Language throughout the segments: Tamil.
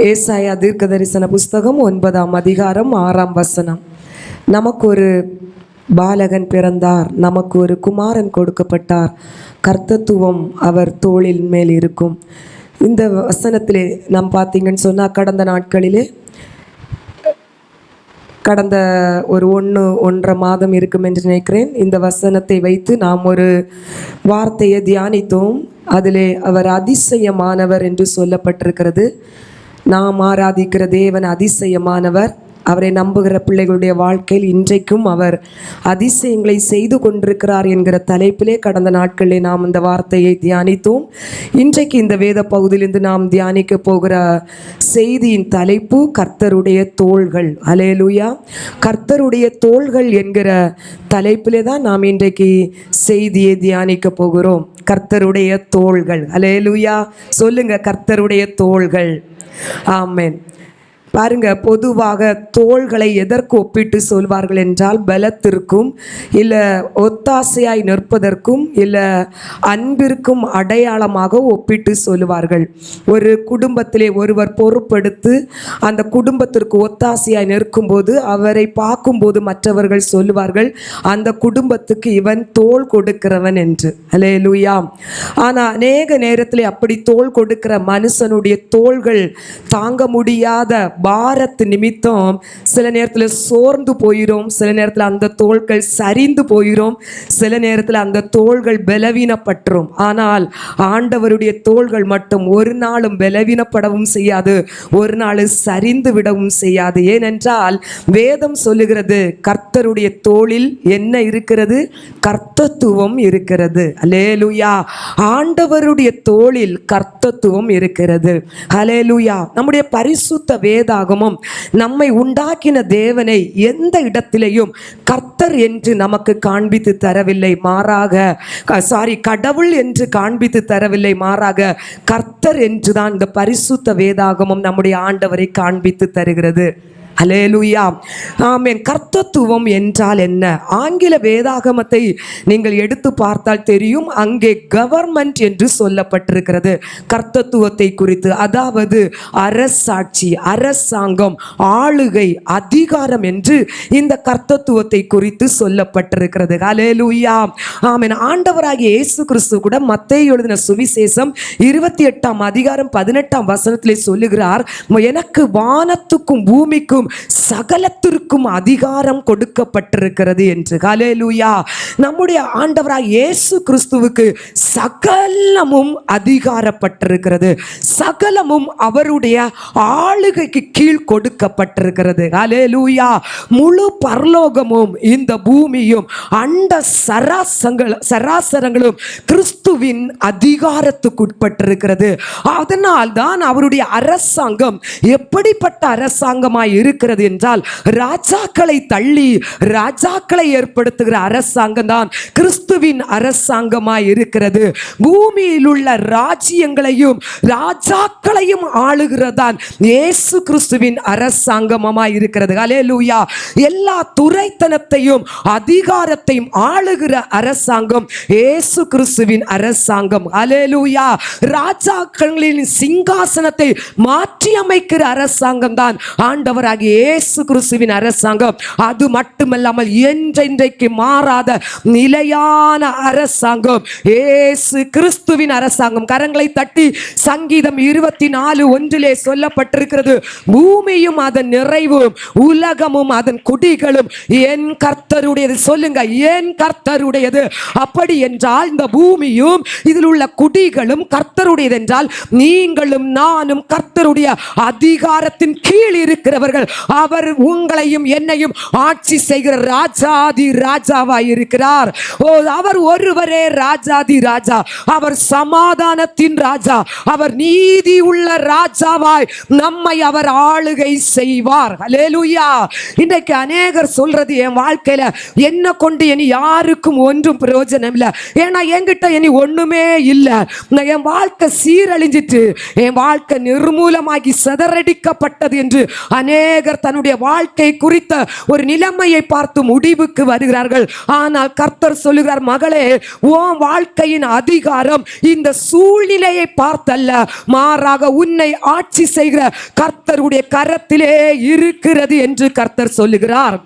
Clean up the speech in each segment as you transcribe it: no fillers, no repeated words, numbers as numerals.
ஏசாயா தீர்க்கதரிசன புஸ்தகம் 9ஆம் அதிகாரம் 6ஆம் வசனம். நமக்கு ஒரு பாலகன் பிறந்தார், நமக்கு ஒரு குமாரன் கொடுக்கப்பட்டார், கர்த்தத்துவம் அவர் தோளின் மேல் இருக்கும். இந்த வசனத்திலே நாம் பார்த்தீங்கன்னு சொன்னால், கடந்த நாட்களிலே கடந்த ஒரு 1.5 மாதம் இருக்கும் என்று நினைக்கிறேன், இந்த வசனத்தை வைத்து நாம் ஒரு வார்த்தையை தியானித்தோம். அதிலே அவர் அதிசயமானவர் என்று சொல்லப்பட்டிருக்கிறது. நாம் ஆராதிக்கிற தேவன் அதிசயமானவர். அவரை நம்புகிற பிள்ளைகளுடைய வாழ்க்கையில் இன்றைக்கும் அவர் அதிசயங்களை செய்து கொண்டிருக்கிறார் என்கிற தலைப்பிலே கடந்த நாட்களிலே நாம் இந்த வார்த்தையை தியானித்தோம். இன்றைக்கு இந்த வேத பகுதியிலிருந்து நாம் தியானிக்க போகிற செய்தியின் தலைப்பு கர்த்தருடைய தோள்கள். அல்லேலூயா. கர்த்தருடைய தோள்கள் என்கிற தலைப்பிலே தான் நாம் இன்றைக்கு செய்தியை தியானிக்க போகிறோம். கர்த்தருடைய தோள்கள். அல்லேலூயா. சொல்லுங்க, கர்த்தருடைய தோள்கள். ஆமென். பாருங்க, பொதுவாக தோள்களை எதற்கு ஒப்பிட்டு சொல்வார்கள் என்றால், பலத்திற்கும் இல்லை ஒத்தாசையாய் நிற்பதற்கும் இல்லை அன்பிற்கும் அடையாளமாக ஒப்பிட்டு சொல்லுவார்கள். ஒரு குடும்பத்திலே ஒருவர் பொறுப்பெடுத்து அந்த குடும்பத்திற்கு ஒத்தாசையாய் நிற்கும்போது அவரை பார்க்கும்போது மற்றவர்கள் சொல்லுவார்கள், அந்த குடும்பத்துக்கு இவன் தோள் கொடுக்கிறவன் என்று. அல்லேலூயா. ஆனால் அநேக நேரத்தில் அப்படி தோள் கொடுக்கிற மனுஷனுடைய தோள்கள் தாங்க முடியாத பாரத்து நிமித்தம் சில நேரத்தில் சோர்ந்து போயிடும், சில நேரத்தில் அந்த தோள்கள் சரிந்து போயிடும், சில நேரத்தில் அந்த தோள்கள் பலவீனப்பட்டுரும். ஆனால் ஆண்டவருடைய தோள்கள் மட்டும் ஒரு நாளும் பலவீனப்படவும் செய்யாது, ஒரு நாள் சரிந்து விடவும் செய்யாது. ஏனென்றால் வேதம் சொல்லுகிறது, கர்த்தருடைய தோளில் என்ன இருக்கிறது? கர்த்தத்துவம் இருக்கிறது. அல்லேலூயா. ஆண்டவருடைய தோளில் கர்த்தத்துவம் இருக்கிறது. அல்லேலூயா. நம்முடைய பரிசுத்த வேதாகமம் நம்மை உண்டாக்கின தேவனை எந்த இடத்திலேயும் கர்த்தர் என்று நமக்கு காண்பித்து தரவில்லை, மாறாக கடவுள் என்று காண்பித்து தரவில்லை, மாறாக கர்த்தர் என்றுதான் இந்த பரிசுத்த வேதாகமம் நம்முடைய ஆண்டவரை காண்பித்து தருகிறது. அல்லேலூயா. ஆமென். கர்த்தத்துவம் என்றால் என்ன? ஆங்கில வேதாகமத்தை நீங்கள் எடுத்து பார்த்தால் தெரியும், அங்கே கவர்மெண்ட் என்று சொல்லப்பட்டிருக்கிறது கர்த்தத்துவத்தை குறித்து. அதாவது அரசாட்சி, அரசாங்கம், ஆளுகை, அதிகாரம் என்று இந்த கர்த்தத்துவத்தை குறித்து சொல்லப்பட்டிருக்கிறது. அல்லேலூயா. ஆமென். ஆண்டவராகிய இயேசு கிறிஸ்து கூட மத்தேயு எழுதின சுவிசேஷம் 28ஆம் அதிகாரம் 18ஆம் வசனத்திலே சொல்லுகிறார், எனக்கு வானத்துக்கும் பூமிக்கும் சகலத்திற்கும் அதிகாரம் கொடுக்கப்பட்டிருக்கிறது என்று. ஹல்லேலூயா. நம்முடைய ஆண்டவராகிய இயேசு கிறிஸ்துவுக்கு சகலமும் அதிகாரப்பட்டிருக்கிறது, சகலமும் அவருடைய ஆளுகைக்கு கீழ் கொடுக்கப்பட்டிருக்கிறது. ஹல்லேலூயா. முழு பரலோகமும் இந்த பூமியும் அண்ட சராசரங்களும் கிறிஸ்துவின் அதிகாரத்துக்கு உட்பட்டிருக்கிறது. அதனால் தான் அவருடைய அரசாங்கம் எப்படிப்பட்ட அரசாங்கமாய் இருக்கிறது என்றால், ராஜாக்களை தள்ளி ராஜாக்களை ஏற்படுத்துகிற அரசாங்கம் தான் கிறிஸ்துவின் அரசாங்கமாய் இருக்கிறது. பூமியில் உள்ள ராஜ்யங்களையும் ராஜாக்களையும் ஆளுகிறதான் இயேசு கிறிஸ்துவின் அரசாங்கமாய் இருக்கிறது. அல்லேலூயா. எல்லா துரைத்தனத்தையும் அதிகாரத்தையும் ஆளுகிற அரசாங்கம் இயேசு கிறிஸ்துவின் அரசாங்கம். அல்லேலூயா. ராஜாக்களின் சிங்காசனத்தை மாற்றி அமைக்கிற அரசாங்கம் தான் ஆண்டவராகிய இயேசு கிறிஸ்துவின் அரசாங்கம். அது மட்டுமல்லாமல் என்றென்றைக்கு மாறாத நிலையான அரசாங்கம் இயேசு கிறிஸ்துவின் அரசாங்கம். கரங்களை தட்டி சங்கீதம் 24:1 சொல்லப்பட்டிருக்கிறது, பூமியும் அதன் நிறைவும் உலகமும் அதன் குடிகளும் என் கர்த்தருடையது. சொல்லுங்க, என் கர்த்தருடையது. அப்படி என்றால் இந்த பூமியும் இதில் உள்ள குடிகளும் கர்த்தருடையது என்றால், நீங்களும் நானும் கர்த்தருடைய அதிகாரத்தின் கீழ் இருக்கிறவர்கள். அவர் உங்களையும் என்னையும் ஆட்சி செய்கிற ராஜாதி ராஜாவாய் இருக்கிறார். அவர் ஒருவரே ராஜாதி ராஜா. அவர் சமாதானத்தின் ராஜா. அவர் நீதி உள்ள ராஜாவாய் நம்மை அவர் ஆளுகை செய்வார். அல்லேலூயா. இன்றைக்கு அநேகர் சொல்றது, என் வாழ்க்கையில என்ன கொண்டு இனி யாருக்கும் ஒன்றும் பிரயோஜனம் இல்லை, ஏன்னா என்கிட்ட இனி ஒண்ணுமே இல்லை, என் வாழ்க்கை சீரழிஞ்சிட்டு, என் வாழ்க்கை நிர்மூலமாகி சிதறடிக்கப்பட்டது என்று அநேக அநேகர் தன்னுடைய வாழ்க்கை குறித்த ஒரு நிலைமையை பார்த்து முடிவுக்கு வருகிறார்கள். ஆனால் கர்த்தர் சொல்லுகிறார், மகளே, உன் வாழ்க்கையின் அதிகாரம் இந்த சூழ்நிலையை பார்த்தல்ல, மாறாக உன்னை ஆட்சி செய்கிற கர்த்தருடைய கரத்திலே இருக்கிறது என்று கர்த்தர் சொல்லுகிறார்.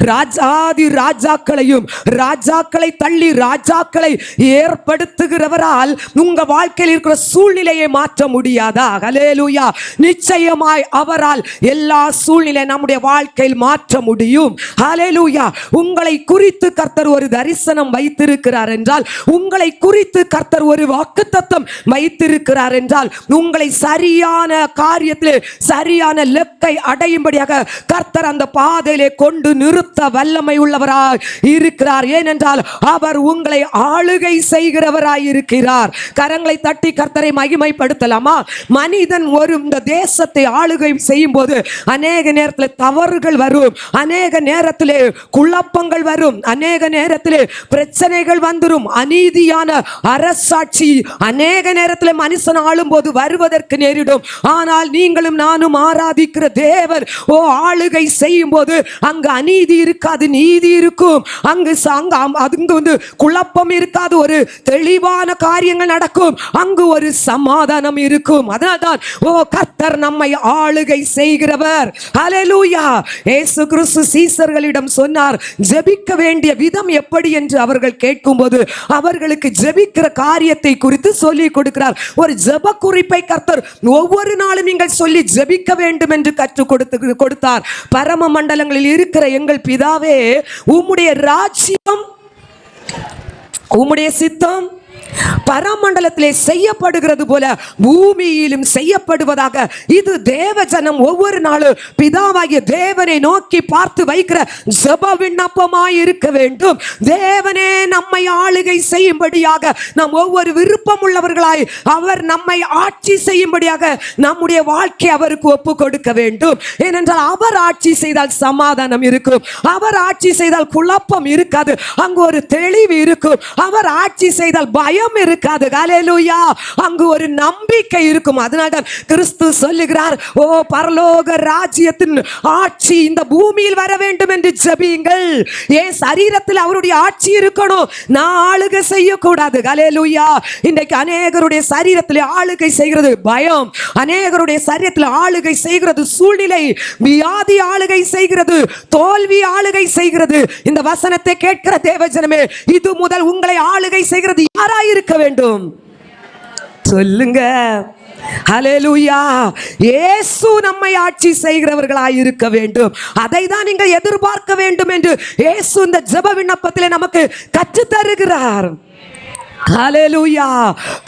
ராஜாதி ராஜாக்களையும் ராஜாக்களை தள்ளி ராஜாக்களை ஏற்படுத்துகிறவரால் உங்க வாழ்க்கையில் இருக்கிற சூழ்நிலையை மாற்ற முடியாதா? ஹல்லேலூயா. நிச்சயமாய் அவரால் எல்லா சூழ்நிலை நம்முடைய வாழ்க்கையில் மாற்ற முடியும். ஹல்லேலூயா. உங்களை குறித்து கர்த்தர் ஒரு தரிசனம் வைத்திருக்கிறார் என்றால், உங்களை குறித்து கர்த்தர் ஒரு வாக்குத்தத்தம் வைத்திருக்கிறார் என்றால், உங்களை சரியான காரியத்திலே சரியான லெக்கை அடையும்படியாக கர்த்தர் அந்த பாதையிலே கொண்டு நிறுத்த வல்லமை உள்ளவராய் இருக்கிறார். ஏனென்றால் அவர் உங்களை ஆளுகை செய்கிறவராய் இருக்கிறார். கரங்களை தட்டி கர்த்தரை மகிமைப்படுத்தலாமா? மனிதன் ஒரு இந்த தேசத்தை ஆளுகை செய்யும் போது அநேக நேரத்தில் தவறுகள் வரும், அநேக நேரத்திலே குழப்பங்கள் வரும், அநேக நேரத்திலே பிரச்சனைகள் வந்துரும். அநீதியான அரசாட்சி அநேக நேரத்தில் மனுஷன் ஆளும் போது வருவதற்கு நேரிடும். ஆனால் நீங்களும் நானும் ஆராதிக்கிற தேவன் ஆளுகை செய்யும் போது அங்கு அநீதி இருக்காது, நீதி இருக்கும். அங்கு குழப்பம் இருக்காது, ஒரு தெளிவான காரியங்கள் நடக்கும், அங்கு ஒரு சமாதானம் இருக்கும். அதனால்தான் கர்த்தர் நம்மை ஆளுகை செய்கிறவர். ஹல்லேலூயா. இயேசு கிறிஸ்து சீசர்களிடம் சொன்னார், ஜெபிக்க வேண்டிய விதம் எப்படி என்று அவர்கள் கேட்கும்போது அவர்களுக்கு ஜெபிக்கிற காரியத்தை குறித்து சொல்லி கொடுக்கிறார். ஒரு ஜெப குறிப்பை கர்த்தர் ஒவ்வொரு நாளும் நீங்கள் சொல்லி ஜெபிக்க வேண்டும் என்று கற்றுக் கொடுத்தார். பரம மண்டலங்களில் இருக்கிற எங்கள் பிதாவே, உம்முடைய ராஜ்யம், உம்முடைய சித்தம் பரமண்டலத்திலே செய்யப்படுகிறது போல பூமியிலும் செய்யப்படுவதாக. இது தேவ ஜனம் ஒவ்வொரு நாளும் பிதாவாகிய தேவனை நோக்கி பார்த்து வைக்கிற ஜெப விண்ணப்பமாய் இருக்க வேண்டும். தேவனே நம்மை ஆளுகை செய்யும்படியாக, நம் ஒவ்வொரு விருப்பம் உள்ளவர்களாய் அவர் நம்மை ஆட்சி செய்யும்படியாக நம்முடைய வாழ்க்கை அவருக்கு ஒப்பு கொடுக்க வேண்டும். ஏனென்றால் அவர் ஆட்சி செய்தால் சமாதானம் இருக்கும், அவர் ஆட்சி செய்தால் குழப்பம் இருக்காது, அங்கு ஒரு தெளிவு இருக்கும். அவர் ஆட்சி செய்தால் பயம் இருக்காது. ஹல்லேலூயா. அங்கு ஒரு நம்பிக்கை இருக்கும். அதனால்தான் கிறிஸ்து சொல்லுகிறார், பரலோக ராஜ்யத்தின் ஆட்சி இந்த பூமியில் வர வேண்டும் என்று ஜெபியுங்கள். ஏன் சரீரத்தில் அவருடைய ஆட்சி இருக்கணும், நான் ஆளுகை செய்யக்கூடாது. ஹல்லேலூயா. இன்றைக்கு அநேகருடைய சரீரத்தில் ஆளுகை செய்கிறது பயம், அநேகருடைய சரீரத்தில் ஆளுகை செய்கிறது சூழ்நிலை, வியாதி ஆளுகை செய்கிறது, தோல்வி ஆளுகை செய்கிறது. இந்த வசனத்தை கேட்கிற தேவஜனமே, இது முதல் உங்களை ஆளுகை செய்கிறது யாராய் இருக்க வேண்டும்? சொல்லுங்க. ஹல்லேலூயா. இயேசு நம்மை ஆட்சி செய்கிறவர்களாய் இருக்க வேண்டும். அதை தான் நீங்கள் எதிர்பார்க்க வேண்டும் என்று இயேசு இந்த ஜெப விண்ணப்பத்திலே நமக்கு கற்றுத் தருகிறார். ஹல்லேலூயா.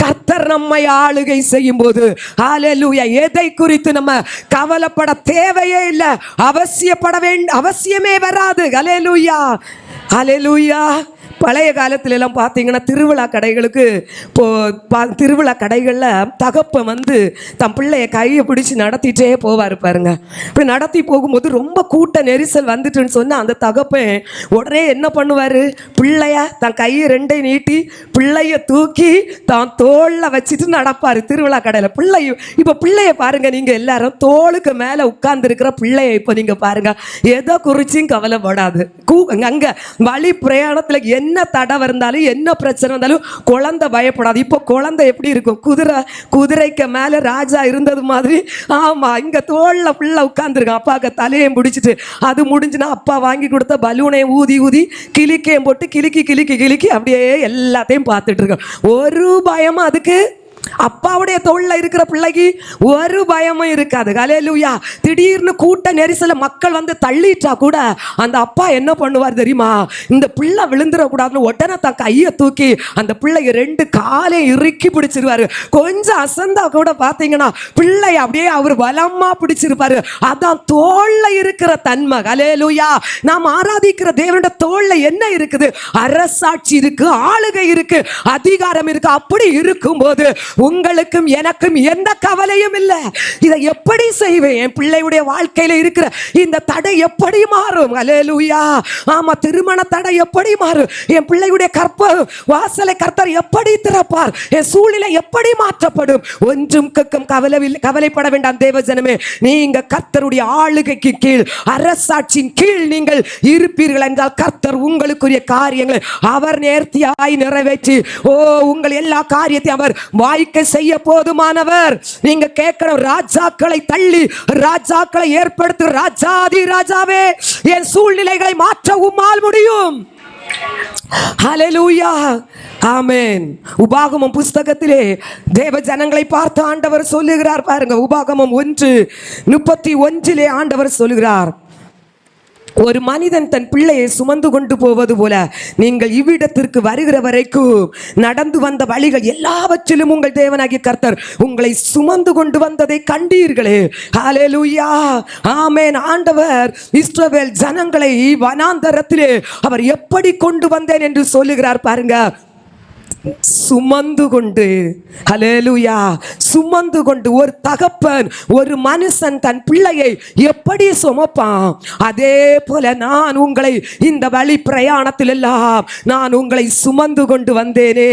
கர்த்தர் நம்மை ஆளுகை செய்யும் போது ஹல்லேலூயா, எதை குறித்து நம்ம கவலைப்பட தேவையே இல்லை, அவசியமே வராது. ஹல்லேலூயா. ஹல்லேலூயா. பழைய காலத்துல எல்லாம் பார்த்தீங்கன்னா திருவிழா கடைகளுக்கு திருவிழா கடைகளில் தகப்பன் வந்து தன் பிள்ளைய கையை பிடிச்சி நடத்திட்டே போவார் பாருங்க. இப்படி நடத்தி போகும்போது ரொம்ப கூட்ட நெரிசல் வந்துட்டுன்னு சொன்னால் அந்த தகப்பன் உடனே என்ன பண்ணுவார், பிள்ளைய தன் கையை ரெண்டை நீட்டி பிள்ளைய தூக்கி தான் தோளில் வச்சுட்டு நடப்பார் திருவிழா கடையில். இப்போ பிள்ளைய பாருங்க, நீங்கள் எல்லாரும் தோளுக்கு மேலே உட்கார்ந்துருக்கிற பிள்ளைய இப்போ நீங்கள் பாருங்க, எதை குறிச்சும் கவலைப்படாது. அங்கே வழி பிரயாணத்தில் என்ன தடை இருந்தாலும் என்ன பிரச்சனை இருந்தாலும் குழந்தை பயப்படாது. இப்போ குழந்தை எப்படி இருக்கும், குதிரைக்கு மேல ராஜா இருந்தது மாதிரி. ஆமா, இங்க தோல்ல பிள்ளை உட்கார்ந்துருக்கான், அப்பாவுக்கு தலையையும் பிடிச்சிட்டு. அது முடிஞ்சுன்னா அப்பா வாங்கி கொடுத்த பலூனையும் ஊதி ஊதி கிளிக்கையும் போட்டு கிளிக்கி அப்படியே எல்லாத்தையும் பார்த்துட்டு இருக்கோம். ஒரு பயமா அதுக்கு அப்பாவுடைய தோல்ல இருக்கிற பிள்ளைக்கு ஒரு பயமும் இருக்காது. ஹல்லேலூயா. திடீர்னு கூட்ட நெரிசல மக்கள் வந்து தள்ளிட்டா கூட அந்த அப்பா என்ன பண்ணுவார் தெரியுமா, இந்த பிள்ளை விழுந்துடக்கூடாதுன்னு உடனே தான் கையை தூக்கி அந்த பிள்ளைய ரெண்டு காலை இறுக்கி பிடிச்சிருவாரு. கொஞ்சம் அசந்தா கூட பார்த்தீங்கன்னா பிள்ளை அப்படியே அவர் பலமா பிடிச்சிருப்பாரு. அதான் தோல்ல இருக்கிற தன்மை. ஹல்லேலூயா. நாம் ஆராதிக்கிற தேவனுடைய தோல்ல என்ன இருக்குது, அரசாட்சி இருக்கு, ஆளுகை இருக்கு, அதிகாரம் இருக்கு. அப்படி இருக்கும்போது உங்களுக்கும் எனக்கும் எந்த கவலையும் இல்லை. இதை எப்படி செய்வேன்? என் பிள்ளையுடைய வாழ்க்கையில இருக்கிற இந்த தடை எப்படி மாறும்? அல்லேலூயா. ஆமா, திருமண தடை எப்படி மாறும்? என் பிள்ளையுடைய கற்ப வாசலை கர்த்தர் எப்படி திறப்பார்? என் சூழ்நிலை எப்படி மாற்றப்படும்? ஒன்றும் கவலைப்பட வேண்டாம் தேவஜனமே. நீங்க கர்த்தருடைய ஆளுகைக்கு கீழ், அரசாட்சியின் கீழ் நீங்கள் இருப்பீர்கள் என்றால் கர்த்தர் உங்களுக்குரிய காரியங்களை அவர் நேர்த்தியாய் நிறைவேற்றி உங்கள் எல்லா காரியத்தையும் அவர் வாய்க்க செய்ய போதுமானவர். நீங்க கேட்கணும், ராஜாக்களை தள்ளி ராஜாக்களை ஏற்படுத்த ராஜாதி ராஜாவே, என் சூழ்நிலைகளை மாற்ற உம்மால் முடியும். ஹல்லேலூயா, ஆமென். உபாகமம் புஸ்தகத்திலே தேவ ஜனங்களை பார்த்து ஆண்டவர் சொல்லுகிறார் பாருங்க. உபாகமம் 1:31 ஆண்டவர் சொல்லுகிறார், ஒரு மனிதன் தன் பிள்ளையை சுமந்து கொண்டு போவது போல நீங்கள் இவ்விடத்திற்கு வருகிற வரைக்கும் நடந்து வந்த வழிகள் எல்லாவற்றிலும் உங்கள் தேவனாகிய கர்த்தர் உங்களை சுமந்து கொண்டு வந்ததை கண்டீர்களே. ஹல்லேலூயா, ஆமென். ஆண்டவர் இஸ்ரவேல் ஜனங்களை வனாந்தரத்திலே அவர் எப்படி கொண்டு வந்தேன் என்று சொல்லுகிறார் பாருங்க. சுமந்து கொண்டு, ஹல்லேலூயா, சுமந்து கொண்டு. ஒரு தகப்பன், ஒரு மனுஷன் தன் பிள்ளையை எப்படி சுமப்பான், அதே போல நான் உங்களை இந்த வழி பிரயாணத்தில் எல்லாம் நான் உங்களை சுமந்து கொண்டு வந்தேனே.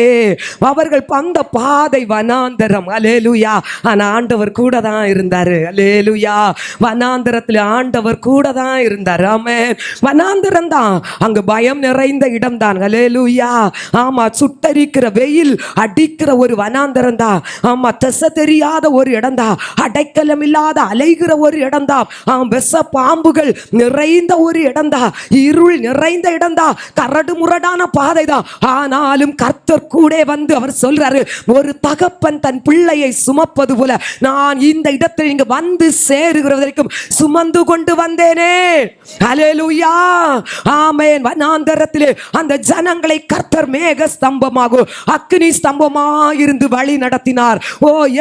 அவர்கள் அந்த பாதை வனாந்தரம். ஹல்லேலூயா. ஆனா ஆண்டவர் கூட தான் இருந்தாரு. ஹல்லேலூயா. வனாந்தரத்தில் ஆண்டவர் கூட தான் இருந்தார். ஆமென். வனாந்தரம் தான், அங்கு பயம் நிறைந்த இடம் தான். ஹல்லேலூயா. ஆமா, சுட்டரிக்கிற வெயில் அடிக்கிற ஒரு வனாந்தரம் தான். ஆமா, திசை தெரியாத ஒரு இடம் தான். அடைக்கலம் இல்லாத அலைகிற ஒரு இடம் தான். விஷ பாம்புகள் நிறைந்த ஒரு இடம் தான். இருள் நிறைந்த இடம் தான். கரடு முரடான பாதை தான். ஆனாலும் கர்த்தர் கூட வந்து அவர் சொல்றாரு, ஒரு தகப்பன் தன் பிள்ளையை சுமப்பது போல நான் இந்த இடத்தில் நீங்க வந்து சேருகிற வரைக்கும் சுமந்து கொண்டு வந்தேனே. ஹல்லேலூயா, ஆமென். வனாந்தரத்திலே அந்த ஜனங்களை கர்த்தர் மேக ஸ்தம்பமாகும் அக்கினி ஸ்தம்பமாயிருந்து வழி நடத்தினார்.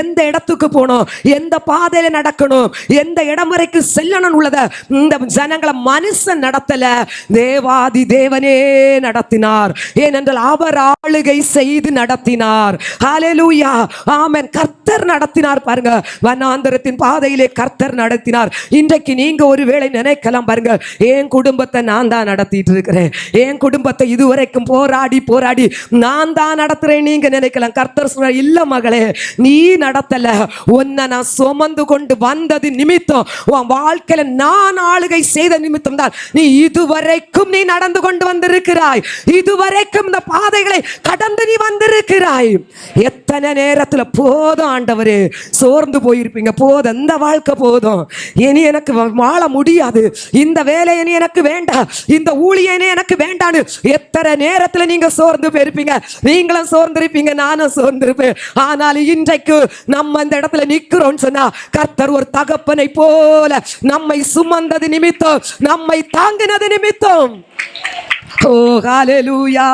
எந்த இடத்துக்கு போனோம், எந்த பாதையில நடக்கணும், எந்த இடம் வரைக்கும் செல்லணும் உள்ளத இந்த ஜனங்களை மனுஷன் நடத்தல, தேவாதி தேவனே நடத்தினார். ஏனென்றால் அவர் ஆளுகை செய்து நடத்தினார். ஹல்லேலூயா, ஆமென். கர்த்தர் நடத்தினார் பாருங்க. வனாந்தரத்தின் பாதையிலே கர்த்தர் நடத்தினார். இன்றைக்கு நீங்க ஒருவேளை நினைக்கலாம் பாருங்க, என் குடும்பத்தை நான் தான் நடத்திட்டு இருக்கிறேன், என் குடும்பத்தை இதுவரைக்கும் போராடி போராடி நான் தான் நடத்துறேன் நீங்க நினைக்கலாம். கர்த்தர் சொல்றார், இல்ல மகளே, நீ நடத்தல, உன்னை நான் சுமந்து கொண்டு வந்தது நிமித்தம், உன் வாழ்க்கையில நான் ஆளுகை செய்த நிமித்தம் தான் நீ இதுவரைக்கும் நீ நடந்து கொண்டு வந்திருக்கிறாய். இதுவரைக்கும் இந்த பாதைகளை கடந்து நீ வந்திருக்கிறாய். எத்தனை நேரத்துல போதும் ஆண்டவரே, சோர்ந்து போயிருப்பீங்க, போதும் இந்த வாழ்க்கை போதும், இனி எனக்கு வாழ முடியாது, இந்த வேலை இனி எனக்கு வேண்டாம், இந்த ஊழியனே எனக்கு வேண்டான்னு எத்தனை நேரத்துல நீங்க சோர்ந்து போயிருப்பீங்க. நீங்களும் சோர்ந்திருப்பீங்க, நானும் சோர்ந்திருப்பேன். ஆனால் இன்றைக்கு நம்ம இந்த இடத்துல நிக்கிறோம் சொன்னா கர்த்தர் ஒரு தகப்பனை போல நம்மை சுமந்தது நிமித்தம், நம்மை தாங்கினது நிமித்தம். ஹல்லேலூயா.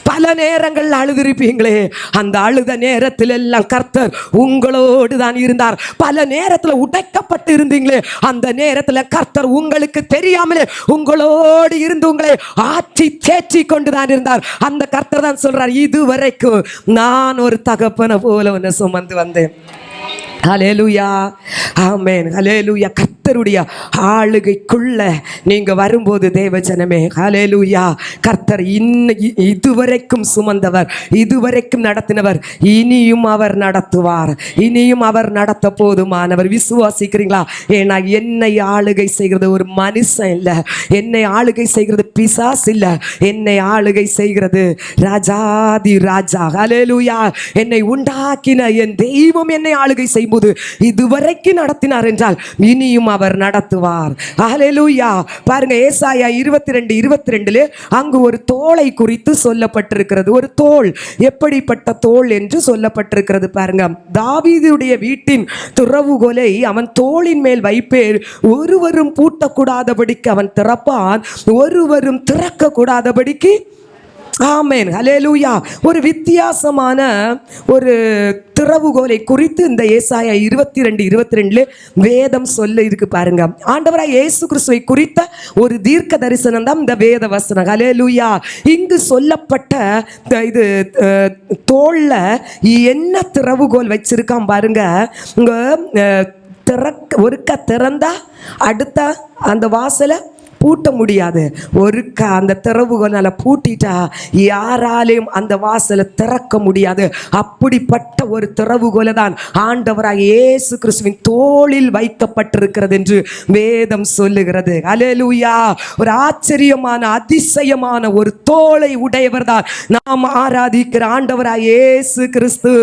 பல நேரங்கள் அழுதிருப்பீங்களே, அந்த அழுத நேரத்தில் எல்லாம் கர்த்தர் உங்களோடு தான் இருந்தார். பல நேரத்தில் உடைக்கப்பட்டு இருந்தீங்களே, அந்த நேரத்தில் கர்த்தர் உங்களுக்கு தெரியாமலே உங்களோடு இருந்து உங்களை ஆற்றி தேற்றி கொண்டு தான் இருந்தார். அந்த கர்த்தர் தான் சொல்றார், இதுவரைக்கும் நான் ஒரு தகப்பனை போல உன்னை சுமந்து வந்தேன். ஹல்லேலூயா, ஆமென். ஹல்லேலூயா. கர்த்தருடைய ஆளுகைக்குள்ள நீங்க வரும்போது தேவஜனமே, ஹல்லேலூயா, கர்த்தர் இதுவரைக்கும் சுமந்தவர், இதுவரைக்கும் நடத்தினவர், இனியும் அவர் நடத்துவார், இனியும் அவர் நடத்த போதுமானவர். விசுவாசிக்கிறீங்களா? ஏன்னா என்னை ஆளுகை செய்கிறது ஒரு மனுஷன் இல்லை, என்னை ஆளுகை செய்கிறது பிசாசு இல்லை, என்னை ஆளுகை செய்கிறது ராஜாதி ராஜா. ஹல்லேலூயா. என்னை உண்டாக்கின என் தெய்வம் என்னை ஆளுகை செய்யும் போது இதுவரைக்கும் நடத்தினார் என்றால் இனியும் அவர் நடத்துவார். ஹல்லேலூயா. பாருங்க, ஏசாயா 22:22 அங்கு ஒரு தோளை குறித்து சொல்லப்பட்டிருக்கிறது. ஒரு தோள், எப்படிப்பட்ட தோள் என்று சொல்லப்பட்டிருக்கிறது பாருங்க. தாவீதுடைய வீட்டின் துறவுகோலை அவன் தோளின் மேல் வைப்பேன், ஒருவரும் பூட்டக்கூடாதபடிக்கு அவன் திறப்பான், ஒருவரும் திறக்க கூடாதபடிக்கு ஆமென், ஹல்லேலூயா. ஒரு வித்தியாசமான ஒரு திறவுகோலை குறித்து இந்த ஏசாயா 22:22 வேதம் சொல்ல இருக்கு பாருங்க. ஆண்டவராய் இயேசு கிறிஸ்துவை குறித்த ஒரு தீர்க்க தரிசனம் தான் இந்த வேத வசனம். ஹல்லேலூயா. இங்கு சொல்லப்பட்ட இது தோல்ல என்ன திறவுகோல் வச்சிருக்கான் பாருங்க. ஒருக்க திறந்தா அடுத்த அந்த வாசலை பூட்ட முடியாது. ஒருக்க அந்த திறவுகோலால பூட்டிட்டா யாராலையும் அந்த வாசலை திறக்க முடியாது. அப்படிப்பட்ட ஒரு திறவுகோலை தான் ஆண்டவராக இயேசு கிறிஸ்துவின் தோளில் வைக்கப்பட்டிருக்கிறது என்று வேதம் சொல்லுகிறது. ஹல்லேலூயா. ஒரு ஆச்சரியமான அதிசயமான ஒரு தோளை உடையவர் தான் நாம் ஆராதிக்கிற ஆண்டவராக இயேசு கிறிஸ்து.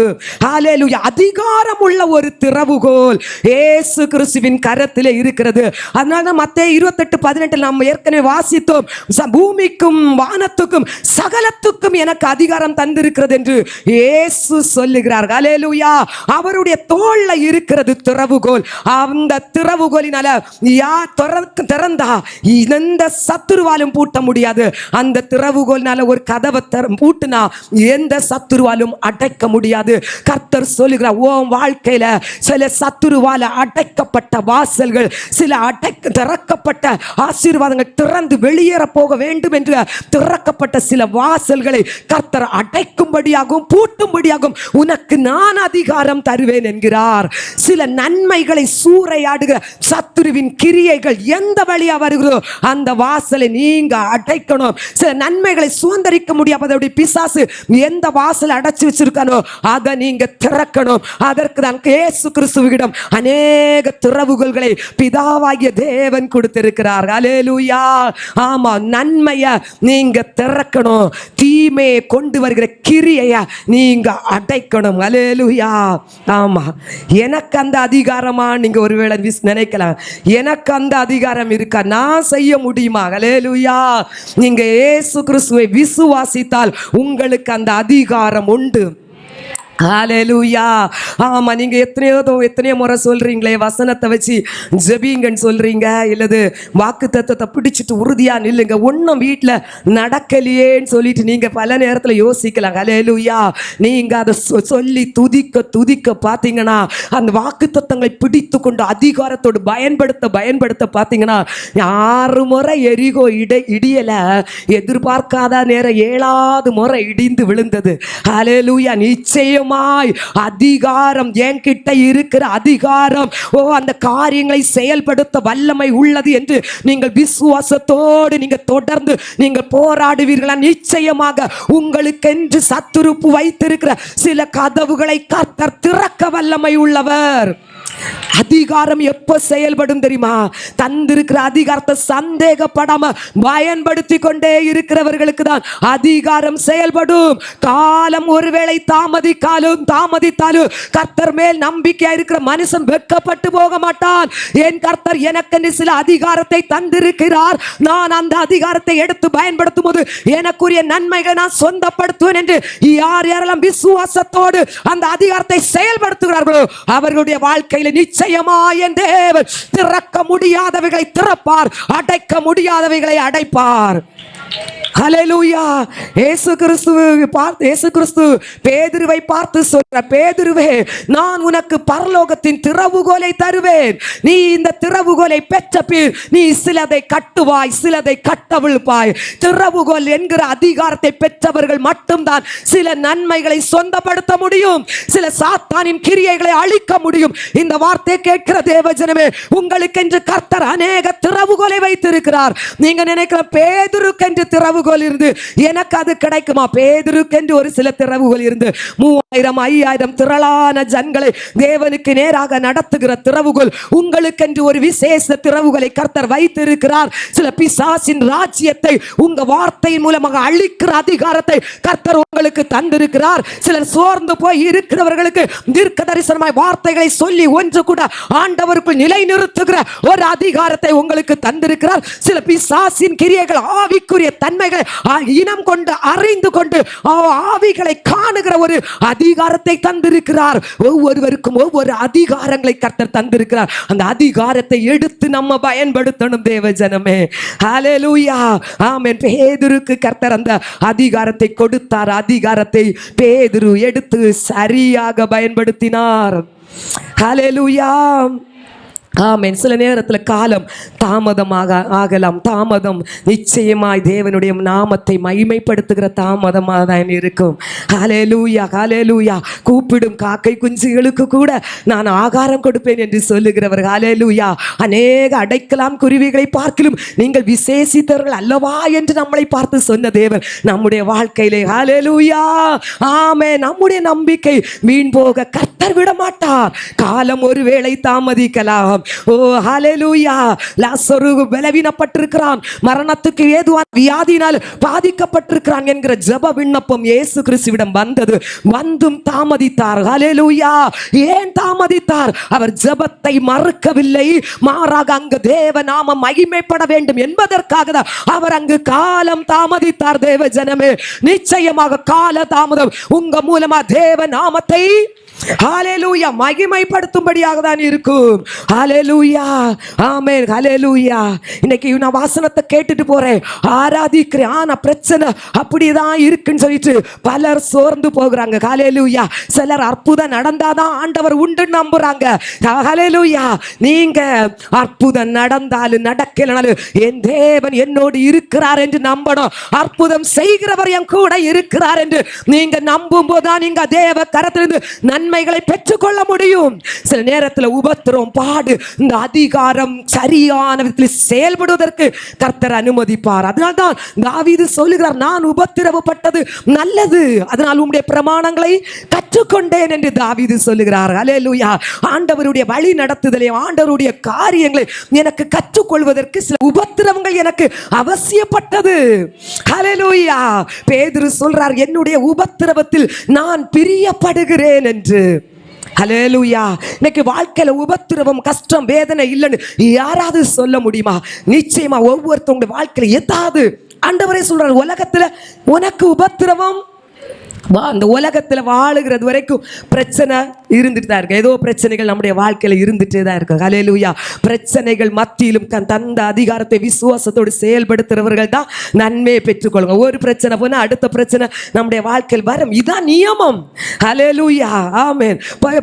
ஹல்லேலூயா. அதிகாரம் உள்ள ஒரு திறவுகோல் இயேசு கிறிஸ்துவின் கரத்திலே இருக்கிறது. அதனால மத்தேயு 28:18 நாம் ஏற்கனவே வாசித்தோம். பூமிக்கும் வானத்துக்கும் சகலத்துக்கும் எனக்கு அதிகாரம் தந்திருக்கிறது என்று இயேசு சொல்லுகிறார். ஹல்லேலூயா. அவருடைய தோள்ல இருக்கிறது திறவுகோல். அந்த திறவுகோலினால திறந்தா எந்த சத்துருவாலும் பூட்ட முடியாது. அந்த திறவுகோலினால ஒரு கதவை பூட்டினா எந்த சத்துருவாலும் அடைக்க முடியாது. கர்த்தர் சொல்லுகிறார், உன் வாழ்க்கையில சில சத்துருவால அடைக்கப்பட்ட வாசல்கள், சில திறக்கப்பட்ட ஆசீர்வாதங்கள் திறந்து வெளியேற போக வேண்டும் என்று திறக்கப்பட்ட சில வாசல்களை கர்த்தர் அடைக்கும்படியாகவும் பூட்டும்படியாகவும் உனக்கு நான் அதிகாரம் தருவேன் என்கிறார். சில நன்மைகளை சூறையாடுகிற சத்துருவின் கிரியைகள் எந்த வழியா வருகிறதோ அந்த வாசலை நீங்க அடைக்கணும். சில நன்மைகளை சுதந்திரிக்க முடியாத பிசாசு எந்த வாசலை அடைச்சு வச்சிருக்கானோ அதை நீங்க திறக்கணும். அதற்கு தான் இயேசு கிறிஸ்துவிடம் அநேக திறவுகோல்களை பிதாவாகிய தேவன் கொடுத்திருக்கிறார். ஹல்லேலூயா. ஆமா, நன்மைய நீங்க திறக்கணும், தீமையை கொண்டு வருகிற கிரியைய நீங்க அடைக்கணும். ஹல்லேலூயா. ஆமா, எனக்கு அந்த அதிகாரமா நீங்க ஒருவேளை நினைக்கலாம், எனக்கு அந்த அதிகாரம் இருக்கா, நான் செய்ய முடியுமா? ஹல்லேலூயா. நீங்க இயேசு கிறிஸ்துவை விசுவாசித்தால் உங்களுக்கு அந்த அதிகாரம் உண்டு. ஹல்லேலூயா. ஆமா, நீங்க எத்தனையோ முறை சொல்றீங்களே, வசனத்தை வச்சு ஜெபிங்கன்னு சொல்றீங்க, இல்லது வாக்கு தத்தத்தை பிடிச்சிட்டு உறுதியா நில்லுங்க, ஒன்றும் வீட்டில் நடக்கலையேன்னு சொல்லிட்டு நீங்க பல நேரத்தில் யோசிக்கலாம். ஹல்லேலூயா. நீங்க அதை சொல்லி துதிக்க பார்த்தீங்கன்னா, அந்த வாக்கு தத்தங்களை பிடித்து கொண்டு அதிகாரத்தோடு பயன்படுத்த பார்த்தீங்கன்னா, 6 முறை எரிகோ இடியல, எதிர்பார்க்காத நேரம் 7வது முறை இடிந்து விழுந்தது. ஹல்லேலூயா. நிச்சயம் அதிகாரம் என்கிட்ட இருக்கிற அதிகாரம், அந்த காரியங்களை செயல்படுத்த வல்லமை உள்ளது என்று நீங்கள் விசுவாசத்தோடு நீங்க தொடர்ந்து நீங்கள் போராடுவீர்களா, நிச்சயமாக உங்களுக்கென்று சத்துருப்பு வைத்திருக்கிற சில கதவுகளை கர்த்தர் திறக்க வல்லமை உள்ளவர். அதிகாரம் எப்ப செயல்படும் தெரியுமா? தந்திருக்கிற அதிகாரத்தை சந்தேகப்படாம பயன்படுத்தி கொண்டே இருக்கிறவர்களுக்கு தான் அதிகாரம் செயல்படும். காலம் ஒருவேளை தாமதித்தாலும் கர்த்தர் மேல் நம்பிக்கையா இருக்கிற மனுஷன் வெட்கப்பட்டு போக மாட்டான். என் கர்த்தர் எனக்கு சில அதிகாரத்தை தந்திருக்கிறார், நான் அந்த அதிகாரத்தை எடுத்து பயன்படுத்தும் போது எனக்குரிய நன்மைகளை நான் சொந்தப்படுத்துவேன் என்று யாரெல்லாம் விசுவாசத்தோடு அந்த அதிகாரத்தை செயல்படுத்துகிறார்களோ அவர்களுடைய வாழ்க்கையில் நிச்சயமாய் என் தேவன் திறக்க முடியாதவைகளை திறப்பார், அடைக்க முடியாதவைகளை அடைப்பார். ஹல்லேலூயா. இயேசு கிறிஸ்து பேதுருவை பார்த்து சொல்ற, பேதுருவே, நான் உனக்கு பரலோகத்தின் திறவுகோலை தருவேன். நீ இந்த திறவுகோலை பெற்ற பின் நீ சிலதை கட்டுவாய், சிலதை கட்டவிழ்ப்பாய். திறவுகோல் என்கிற அதிகாரத்தை பெற்றவர்கள் மட்டும்தான் சில நன்மைகளை சொந்தப்படுத்த முடியும், சில சாத்தானின் கிரியைகளை அழிக்க முடியும். இந்த வார்த்தை கேட்கிற தேவஜனமே, உங்களுக்கு கர்த்தர் அநேக திறவுகோலை வைத்திருக்கிறார். நீங்க நினைக்கிற பேதுருக்கென்று திறவுகோல் இருந்து எனக்கு அது கிடைக்குமா? பேதுருக்கென்று ஒரு சில திறவுகோல் இருந்து 3000 5000 திரளான ஜனங்களை தேவனுக்கு நேராக நடத்துகிற திறவுகோல், உங்களுக்கென்று ஒரு விசேஷ திறவுகளை கர்த்தர் வைத்திருக்கிறார். சில பிசாசின் ராஜ்யத்தை உங்க வார்த்தையின் மூலமாக அழிக்கிற அதிகாரத்தை கர்த்தர் உங்களுக்கு தந்திருக்கிறார். சிலர் சோர்ந்து போய் இருக்கிறவர்களுக்கு தீர்க்க தரிசனமாய் வார்த்தைகளை சொல்லி ஒன்று கூட ஆண்டவருக்குள் நிலை நிறுத்துகிற ஒரு அதிகாரத்தை உங்களுக்கு தந்திருக்கிறார். சில பிசாசின் கிரியைகள், ஆவிக்குரிய தன்மை சிந்தனைகளை இனம் கொண்டு அறிந்து கொண்டு ஆவிகளை காணுகிற ஒரு அதிகாரத்தை தந்திருக்கிறார். ஒவ்வொருவருக்கும் ஒவ்வொரு அதிகாரங்களை கர்த்தர் தந்திருக்கிறார். அந்த அதிகாரத்தை எடுத்து நம்ம பயன்படுத்தணும் தேவ ஜனமே. ஹல்லேலூயா, ஆமென். பேதுருக்கு கர்த்தர் அந்த அதிகாரத்தை கொடுத்தார். அதிகாரத்தை பேதுரு எடுத்து சரியாக பயன்படுத்தினார். ஹல்லேலூயா, ஆமென். சில நேரத்தில் காலம் தாமதமாக ஆகலாம். தாமதம் நிச்சயமாய் தேவனுடைய நாமத்தை மகிமைப்படுத்துகிற தாமதமாக தான் இருக்கும். ஹல்லேலூயா, ஹல்லேலூயா. கூப்பிடும் காக்கை குஞ்சுகளுக்கு கூட நான் ஆகாரம் கொடுப்பேன் என்று சொல்லுகிறவர். ஹல்லேலூயா. அநேக அடைக்கலாம் குருவிகளை பார்க்கிலும் நீங்கள் விசேஷித்தவர்கள் அல்லவா என்று நம்மளை பார்த்து சொன்ன தேவன் நம்முடைய வாழ்க்கையிலே. ஹல்லேலூயா, ஆமென். நம்முடைய நம்பிக்கை வீண் போக கர்த்தர் விட மாட்டார். காலம் ஒருவேளை தாமதிக்கலாம். ஓ ஹல்லேலூயா. லாசரு பலவீனப்பட்டிருக்கிறான், மரணத்துக்கு ஏதுவான வியாதியினால் பாதிக்கப்பட்டிருக்கிறான் என்கிற ஜெப விண்ணப்பம் இயேசு கிறிஸ்துவிடம் வந்தது. வந்தும் தாமதித்தார். ஹல்லேலூயா. ஏன் தாமதித்தார்? அவர் ஜெபத்தை மறுக்கவில்லை, மாறாக அங்கு தேவ நாமம் மகிமைப்பட வேண்டும் என்பதற்காக தான் அவர் அங்கு காலம் தாமதித்தார். தேவ ஜனமே, நிச்சயமாக கால தாமதம் உங்க மூலமா தேவ நாமத்தை ஹல்லேலூயா மகிமைப்படுத்தும்படியாக தான் இருக்கும். ஹல்லேலூயா, ஆமென். ஹல்லேலூயா. இன்னைக்கு நான் வாசனத்தை கேட்டுட்டு போறேன், ஆராதிக்கிறேன், ஆனா பிரச்சனை அப்படிதான் இருக்குன்னு சொல்லிட்டு பலர் சோர்ந்து போகிறாங்க. ஹல்லேலூயா. சிலர் அற்புதம் நடந்தாதான் ஆண்டவர் உண்டு நம்புறாங்க. ஹல்லேலூயா. நீங்க அற்புதம் நடந்தாலும் நடக்கலனாலும் என் தேவன் என்னோடு இருக்கிறார் என்று நம்பணும். அற்புதம் செய்கிறவர் என் கூட இருக்கிறார் என்று நீங்க நம்பும் போதுதான் நீங்க தேவ கரத்திலிருந்து நன்மைகளை பெற்றுக்கொள்ள முடியும். சில நேரத்தில் உபத்திரம், பாடு, இந்த அதிகாரம் சரியான விதத்தில் செயல்படுவதற்கு கர்த்தர் அனுமதிப்பார். அதனால்தான் தாவீது சொல்லுகிறார், நான் உபத்திரவப்பட்டது நல்லது, அதனால் உம்முடைய பிரமாணங்களை கற்றுக்கொண்டேன் என்று தாவீது சொல்லுகிறார். ஹல்லேலூயா. ஆண்டவருடைய வழி நடத்துதலை, ஆண்டவருடைய காரியங்களை எனக்கு கற்றுக்கொள்வதற்கு சில உபத்திரவங்கள் எனக்கு அவசியப்பட்டது. ஹல்லேலூயா. பேதுரு சொல்றார், என்னுடைய உபத்திரவத்தில் நான் பிரியப்படுகிறேன் என்று. ஹல்லேலூயா. இன்னைக்கு வாழ்க்கையில உபத்திரவம், கஷ்டம், வேதனை இல்லைன்னு யாராவது சொல்ல முடியுமா? நிச்சயமா ஒவ்வொருத்தவங்க வாழ்க்கையில ஏதாவது ஆண்டவரே சொல்றாரு, உலகத்துல உனக்கு உபத்திரவம், அந்த உலகத்தில் வாழுகிறது வரைக்கும் பிரச்சனை இருந்துட்டு தான் இருக்கு. ஏதோ பிரச்சனைகள் நம்முடைய வாழ்க்கையில் இருந்துட்டே தான் இருக்கு. ஹல்லேலூயா. பிரச்சனைகள் மத்தியிலும் தந்த அதிகாரத்தை விசுவாசத்தோடு செயல்படுத்துறவர்கள் தான் நன்மையை பெற்றுக்கொள்ளுங்க. ஒரு பிரச்சனை போனால் அடுத்த பிரச்சனை நம்முடைய வாழ்க்கையில் வரும். இதான் நியமம். ஹல்லேலூயா, ஆமென்.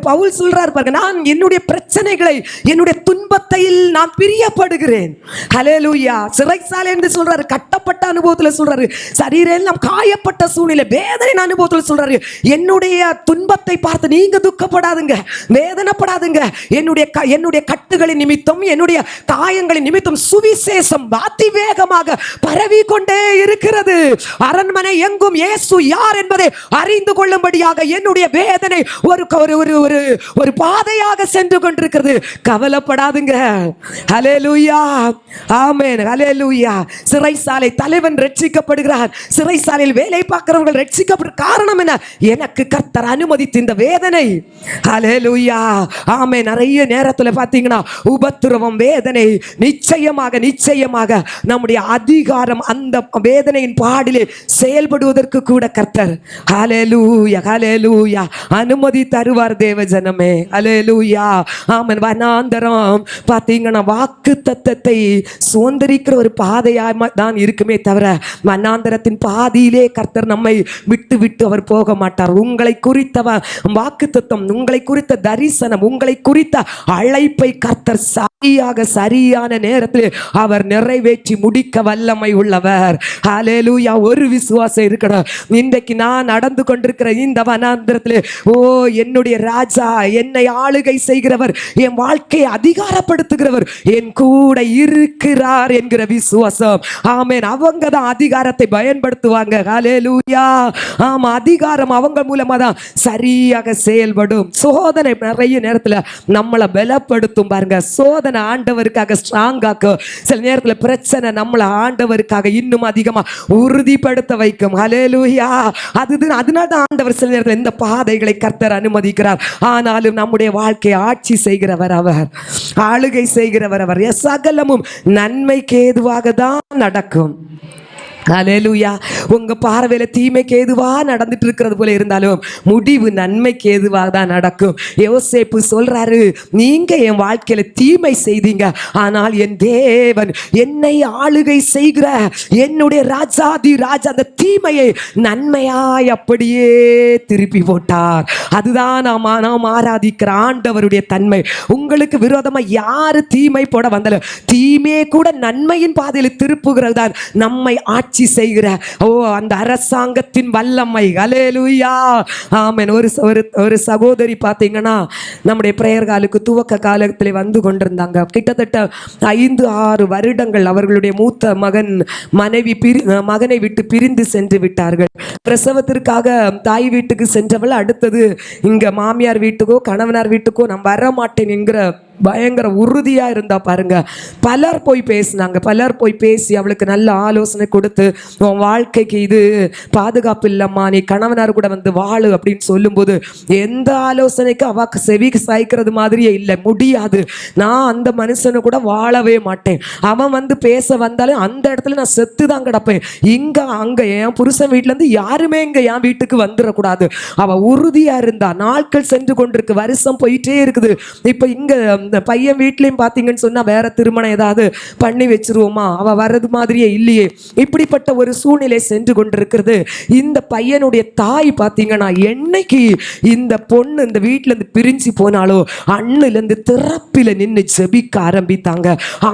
பவுல் சொல்றார் பாருங்க, நான் என்னுடைய பிரச்சனைகளை, என்னுடைய துன்பத்தை நான் பிரியப்படுகிறேன். ஹல்லேலூயா. சிறைச்சாலை என்று சொல்றாரு, கட்டப்பட்ட அனுபவத்தில் சொல்றாரு, சரீரம் காயப்பட்ட சூழ்நிலை, வேதனை அனுபவத்தில் சொல்றாரு, என்னுடைய துன்பத்தை பார்த்து நீங்க துக்கப்படாதுங்க, வேதனைப்படாதுங்க. என்னுடைய கட்டுகளின் நிமித்தம், என்னுடைய காயங்களின் நிமித்தம் சுவிசேஷம் அதிவேகமாக பரவி கொண்டே இருக்கிறது. அரண்மனை எங்கும் இயேசு யார் என்பதை அறிந்து கொள்ளும்படியாக என்னுடைய வேதனை ஒரு பாதையாக சென்று கொண்டிருக்கிறது. கவலைப்படாதுங்க. ஹல்லேலூயா, ஆமென். ஹல்லேலூயா. சிறைசாலை தலைவன் ரட்சிக்கப்படுகிறார், சிறைசாலையில் வேலை பார்க்கிறவர்கள் ரட்சிக்கப்பட காரணம் என்ன? எனக்கு கர்த்தர் அனுமதித்த இந்த வேதனை. ஹல்லேலூயா, ஆமென். நிறைய நேரத்தில் பார்த்தீங்கன்னா உபத்திரவம், வேதனை நிச்சயமாக நம்முடைய அதிகாரம் அந்த வேதனையின் பாடிலே செயல்படுவதற்கு கூட கர்த்தர் ஹல்லேலூயா, ஹல்லேலூயா அனுமதி தருவார் தேவ ஜனமே. ஹல்லேலூயா, ஆமென். வனாந்தரம் பார்த்தீங்கன்னா வாக்கு தத்தத்தை சுதந்திரிக்கிற ஒரு பாதையாக தான் இருக்குமே தவிர வனாந்தரத்தின் பாதியிலே கர்த்தர் நம்மை விட்டு விட்டு அவர் போக மாட்டார். உங்களை குறித்த வாக்குத்தத்தம், உங்களை குறித்த தரிசனம், உங்களை குறித்த அழைப்பை கர்த்தர் சரியான நேரத்தில் அவர் நிறைவேற்றி முடிக்க வல்லமை உள்ளவர். ஹல்லேலூயா. ஒரு விசுவாசம் இருக்கணும். இன்றைக்கு நான் நடந்து கொண்டிருக்கிற இந்த வனாந்திரத்தில், ஓ என்னுடைய ராஜா, என்னை ஆளுகை செய்கிறவர், என் வாழ்க்கையை அதிகாரப்படுத்துகிறவர் என் கூட இருக்கிறார் என்கிற விசுவாசம். ஆமென். அவங்க தான் அதிகாரத்தை பயன்படுத்துவாங்க. ஹல்லேலூயா. ஆமா, அதிகாரம் அவங்க மூலமா தான் சரியாக செயல்படும். சோதனை நிறைய நேரத்தில் நம்மளை பலப்படுத்தும் பாருங்க. சோதனை ஆண்டவருக்காக ஸ்ட்ராங் ஆக்கும். சில நேரத்தில் பிரச்சனை நம்மளை ஆண்டவருக்காக இன்னும் அதிகமா உறுதிப்படுத்த வைக்கும். ஹல்லேலூயா. அதனால தான் ஆண்டவர் சில நேரத்தில் இந்த பாதைகளை கர்த்தர் அனுமதிக்கிறார். ஆனாலும் நம்முடைய வாழ்க்கையை ஆட்சி செய்கிறவர் அவர், ஆளுகை செய்கிறவர் அவர். சகலமும் நன்மைக்கு ஏதுவாக தான் நடக்கும். ஹல்லேலூயா. உங்க பார்வையில தீமைக்கு ஏதுவா நடந்துட்டு இருக்கிறது போல இருந்தாலும் முடிவு நன்மைக்கு ஏதுவாக தான் நடக்கும். யோசேப்பு சொல்றாரு, நீங்க என் வாழ்க்கையில தீமை செய்தீங்க, ஆனால் என் தேவன் என்னை ஆளுகை செய்கிற என்னுடைய ராஜாதி ராஜா அந்த தீமையை நன்மையாய் அப்படியே திருப்பி போட்டார். அதுதான் நாம் ஆராதிக்கிற ஆண்டவருடைய தன்மை. உங்களுக்கு விரோதமா யாரு தீமை போட வந்தாலும் தீமையை கூட நன்மையின் பாதையில் திருப்புகிறது தான் நம்மை ஆட்சி செய்கிற அந்த அரசாங்கத்தின் வல்லமை. ஹல்லேலூயா, ஆமென். ஒரு சகோதரி பார்த்தீங்கன்னா நம்முடைய பிரேயர் காலுக்கு துவக்க காலத்தில் வந்து கொண்டிருந்தாங்க. கிட்டத்தட்ட 5-6 வருடங்கள் அவர்களுடைய மூத்த மகன் மகனை விட்டு பிரிந்து சென்று விட்டார்கள். பிரசவத்திற்காக தாய் வீட்டுக்கு சென்றவள் அடுத்தது இங்க மாமியார் வீட்டுக்கோ கணவனார் வீட்டுக்கோ நான் வரமாட்டேன் என்கிற பயங்கர உறுதியா இருந்தா பாருங்க. பலர் போய் பேசினாங்க. பலர் போய் பேசி அவளுக்கு நல்ல ஆலோசனை கொடுத்து, உன் வாழ்க்கைக்கு இது பாதுகாப்பு இல்லம்மா, நீ கணவனார் கூட வந்து வாழு அப்படின்னு சொல்லும்போது எந்த ஆலோசனைக்கு அவக்கு செவி சாய்க்கிறது மாதிரியே இல்லை. முடியாது, நான் அந்த மனுஷனை கூட வாழவே மாட்டேன். அவன் வந்து பேச வந்தாலும் அந்த இடத்துல நான் செத்து தான் கிடப்பேன். இங்க அங்க என் புருஷன் வீட்டுல இருந்து யாருமே இங்க என் வீட்டுக்கு வந்துடக்கூடாது. அவ உறுதியா இருந்தா. நாட்கள் சென்று கொண்டிருக்கு, வருஷம் போயிட்டே இருக்குது. இப்ப இங்க இந்த பையன் வீட்லயும் பாத்தீங்கன்னு சொன்னா வேற திருமணம் ஏதாவது பண்ணி வச்சிருவோமா, அவ வர்றது மாதிரியே இல்லையே. இப்படிப்பட்ட ஒரு சூழ்நிலை சென்று கொண்டிருக்கிறது. இந்த பையனுடைய தாய் பாத்தீங்கன்னா என்னைக்கு இந்த பொண்ணு இந்த வீட்டுல இருந்து பிரிஞ்சு போனாலோ அண்ணுல இருந்து திறப்பில நின்று ஜெபிக்க ஆரம்பித்தாங்க.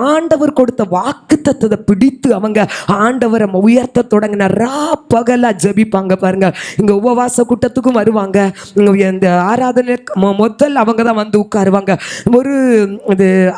ஆண்டவர் கொடுத்த வாக்குத்தத்தத்தை பிடித்து அவங்க ஆண்டவரை உயர்த்த தொடங்கின. பகலா ஜெபிப்பாங்க பாருங்க. இங்க உபவாச கூட்டத்துக்கும் வருவாங்க. இந்த ஆராதனை முதல் அவங்க தான் வந்து உட்காருவாங்க. ஒரு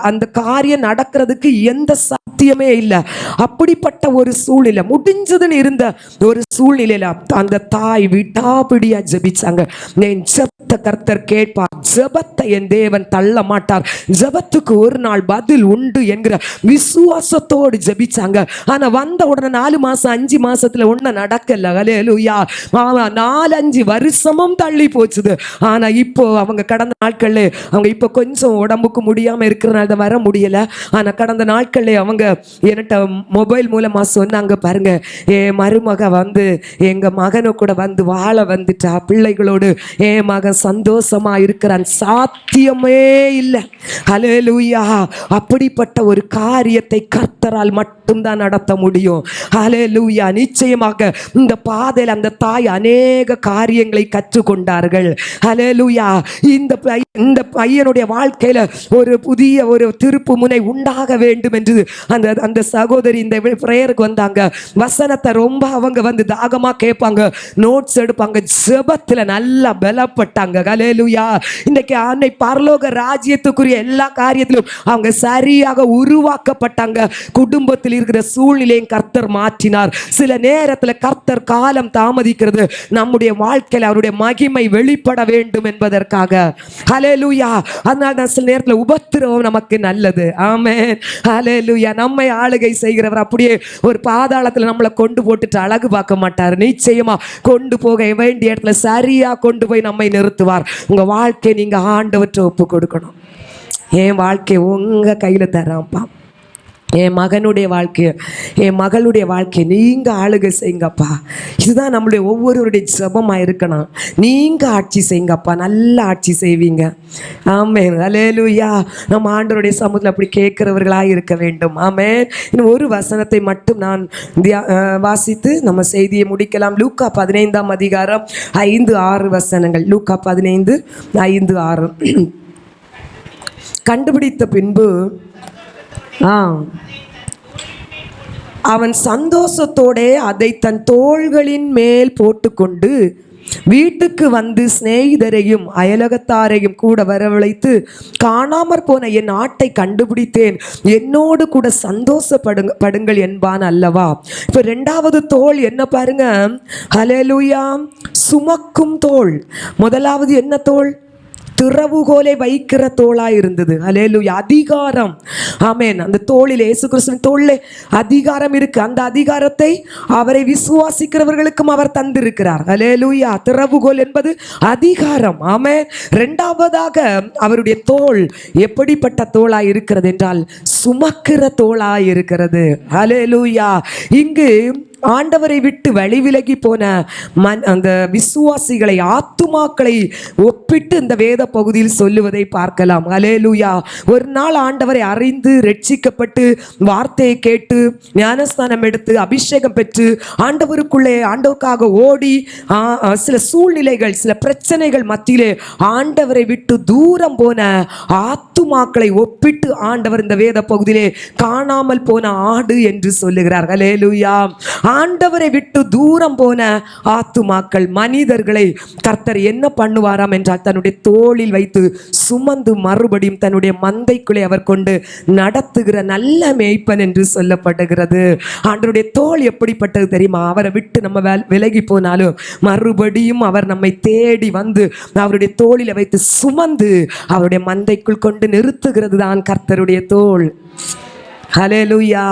அந்த காரியம் நடக்கிறதுக்கு எந்த சாத்தியமே இல்லை. அப்படிப்பட்ட ஒரு சூழ்நிலை முடிஞ்சதுன்னு இருந்த ஒரு சூழ்நிலையில அந்த தாய் விடாபிடியா ஜெபிச்சாங்க. என் ஜெபத்தை கர்த்தர் கேட்பார், ஜெபத்தை என் தேவன் தள்ள மாட்டார், ஜெபத்துக்கு ஒரு நாள் பதில் உண்டு என்கிற விசுவாசத்தோடு ஜெபிச்சாங்க. ஆனா வந்த உடனே 4 மாசம் 5 மாசத்துல ஒன்னும் நடக்கல. ஹல்லேலூயா. 4-5 வருஷமும் தள்ளி போச்சுது. ஆனா இப்போ அவங்க கடந்த நாட்கள்ல அவங்க இப்போ கொஞ்சம் உடம்புக்கு முடியாம இருக்கிறனால தான் வர முடியல. ஆனா கடந்த நாட்கள்ல அவங்க என்கிட்ட மொபைல் மூலமா சொன்னாங்க பாருங்க, என் மருமக வந்து எங்க மகனு கூட வந்து வாழ வந்துட்டா, பிள்ளைகளோடு என் மகன் சந்தோஷமா இருக்கிறான். சாத்தியமே இல்லை. ஹல்லேலூயா. அப்படிப்பட்ட ஒரு காரியத்தை கர்த்தரால் மட்டும்தான் நடத்த முடியும். ஹல்லேலூயா. நிச்சயமாக இந்த பாதையில் அந்த தாய் அநேக காரியங்களை கற்றுக்கொண்டார்கள். ஹல்லேலூயா. இந்த பையனுடைய வாழ்க்கையில ஒரு புதிய ஒரு திருப்பு முனை உண்டாக வேண்டும் என்று அந்த சகோதரி இந்த பிரேயருக்கு வந்தாங்க. வசனத்தை ரொம்ப அவங்க வந்து தாகமா கேட்பாங்க, நோட்ஸ் எடுப்பாங்க, ஜெபத்துல நல்லா பலப்பட்டாங்க. ஹல்லேலூயா. இன்னைக்கு அன்னை பரலோக ராஜ்யத்துக்குரிய எல்லா காரியத்திலும் அவங்க சரியாக உருவாக்கப்பட்டாங்க. குடும்பத்தில் இருக்கிற சூழ்நிலையும் கர்த்தர் மாற்றினார். சில நேரத்தில் கர்த்தர் காலம் தாமதிக்கிறது நம்முடைய வாழ்க்கையில் அவருடைய மகிமை வெளிப்பட வேண்டும் என்பதற்காக. ஹல்லேலூயா. அதனால தான் சில நேரத்தில் உபத்திரவம் நமக்கு நல்லது. ஆமென். ஹல்லேலூயா. நம்மை ஆளுகை செய்கிறவர் அப்படியே ஒரு பாதாளத்தில் நம்மளை கொண்டு போட்டுட்டு அழகு பார்க்க மாட்டார். நிச்சயமா கொண்டு போக வேண்டிய இடத்துல சரியா கொண்டு போய் நம்மை நிறுத்துவார். உங்க வாழ்க்கையை நீங்க ஆண்டவற்றை ஒப்பு கொடுக்கணும். என் வாழ்க்கை உங்க கையில தரான்ப்பா. என் மகனுடைய வாழ்க்கையை என் மகளுடைய வாழ்க்கையை நீங்க ஆளுகை செய்யுங்கப்பா. இதுதான் நம்மளுடைய ஒவ்வொருவருடைய ஜெபமா இருக்கணும். நீங்க ஆட்சி செய்யுங்கப்பா, நல்ல ஆட்சி செய்வீங்க. ஆமென். ஹல்லேலூயா. நம்ம ஆண்டவருடைய சமூகத்தில் அப்படி கேட்கிறவர்களாக இருக்க வேண்டும். ஆமென். இன்னும் ஒரு வசனத்தை மட்டும் நான் வாசித்து நம்ம செய்தியை முடிக்கலாம். லூக்கா 15ஆம் அதிகாரம் 5-6 வசனங்கள். லூக்கா 15:5-6. கண்டுபிடித்த பின்பு அவன் சந்தோஷத்தோட அதை தன் தோள்களின் மேல் போட்டுக்கொண்டு வீட்டுக்கு வந்து சிநேகிதரையும் அயலகத்தாரையும் கூட வரவழைத்து, காணாமற் போன என் ஆட்டை கண்டுபிடித்தேன், என்னோடு கூட சந்தோஷப்படுங்கள் என்பான் அல்லவா. இப்ப 2வது தோள் என்ன பாருங்க. ஹல்லேலூயா. சுமக்கும் தோள். முதலாவது என்ன தோள்? திறவுகோலை வைக்கிற தோளா இருந்தது. ஹல்லேலூயா. அதிகாரம். ஆமென். அந்த தோளில் இயேசு கிறிஸ்துவின் தோளில் அதிகாரம் இருக்கு. அந்த அதிகாரத்தை அவரை விசுவாசிக்கிறவர்களுக்கும் அவர் தந்திருக்கிறார். ஹல்லேலூயா. திறவுகோல் என்பது அதிகாரம். ஆமென். 2வதாக அவருடைய தோள் எப்படிப்பட்ட தோளா இருக்கிறது என்றால் சுமக்கிற தோளா இருக்கிறது. ஹல்லேலூயா. இங்கு ஆண்டவரை விட்டு வழி விலகி போன அந்த விசுவாசிகளை, ஆத்துமாக்களை ஒப்பிட்டு இந்த வேத பகுதியில் சொல்லுவதை பார்க்கலாம். அல்லேலூயா. ஒரு நாள் ஆண்டவரை அறிந்து ரட்சிக்கப்பட்டு வார்த்தையை கேட்டு ஞானஸ்தானம் எடுத்து அபிஷேகம் பெற்று ஆண்டவருக்குள்ளே ஆண்டவருக்காக ஓடி சில சூழ்நிலைகள், சில பிரச்சனைகள் மத்தியிலே ஆண்டவரை விட்டு தூரம் போன ஆத்துமாக்களை ஒப்பிட்டு ஆண்டவர் இந்த வேத பகுதியிலே காணாமல் போன ஆடு என்று சொல்லுகிறார். அல்லேலூயா. ஆண்டவரை விட்டு தூரம் போன ஆத்துமாக்கள், மனிதர்களை கர்த்தர் என்ன பண்ணுவாராம் என்றால் தன்னுடைய தோளில் வைத்து சுமந்து மறுபடியும் தன்னுடைய மந்தைக்குள்ளே அவர் கொண்டு நடத்துகிற நல்ல மேய்ப்பன் என்று சொல்லப்படுகிறது. ஆண்டவருடைய தோள் எப்படிப்பட்டது தெரியுமா? அவரை விட்டு நம்ம விலகி போனாலும் மறுபடியும் அவர் நம்மை தேடி வந்து அவருடைய தோளில் வைத்து சுமந்து அவருடைய மந்தைக்குள் கொண்டு நிறுத்துகிறது தான் கர்த்தருடைய தோள். ஹல்லேலூயா.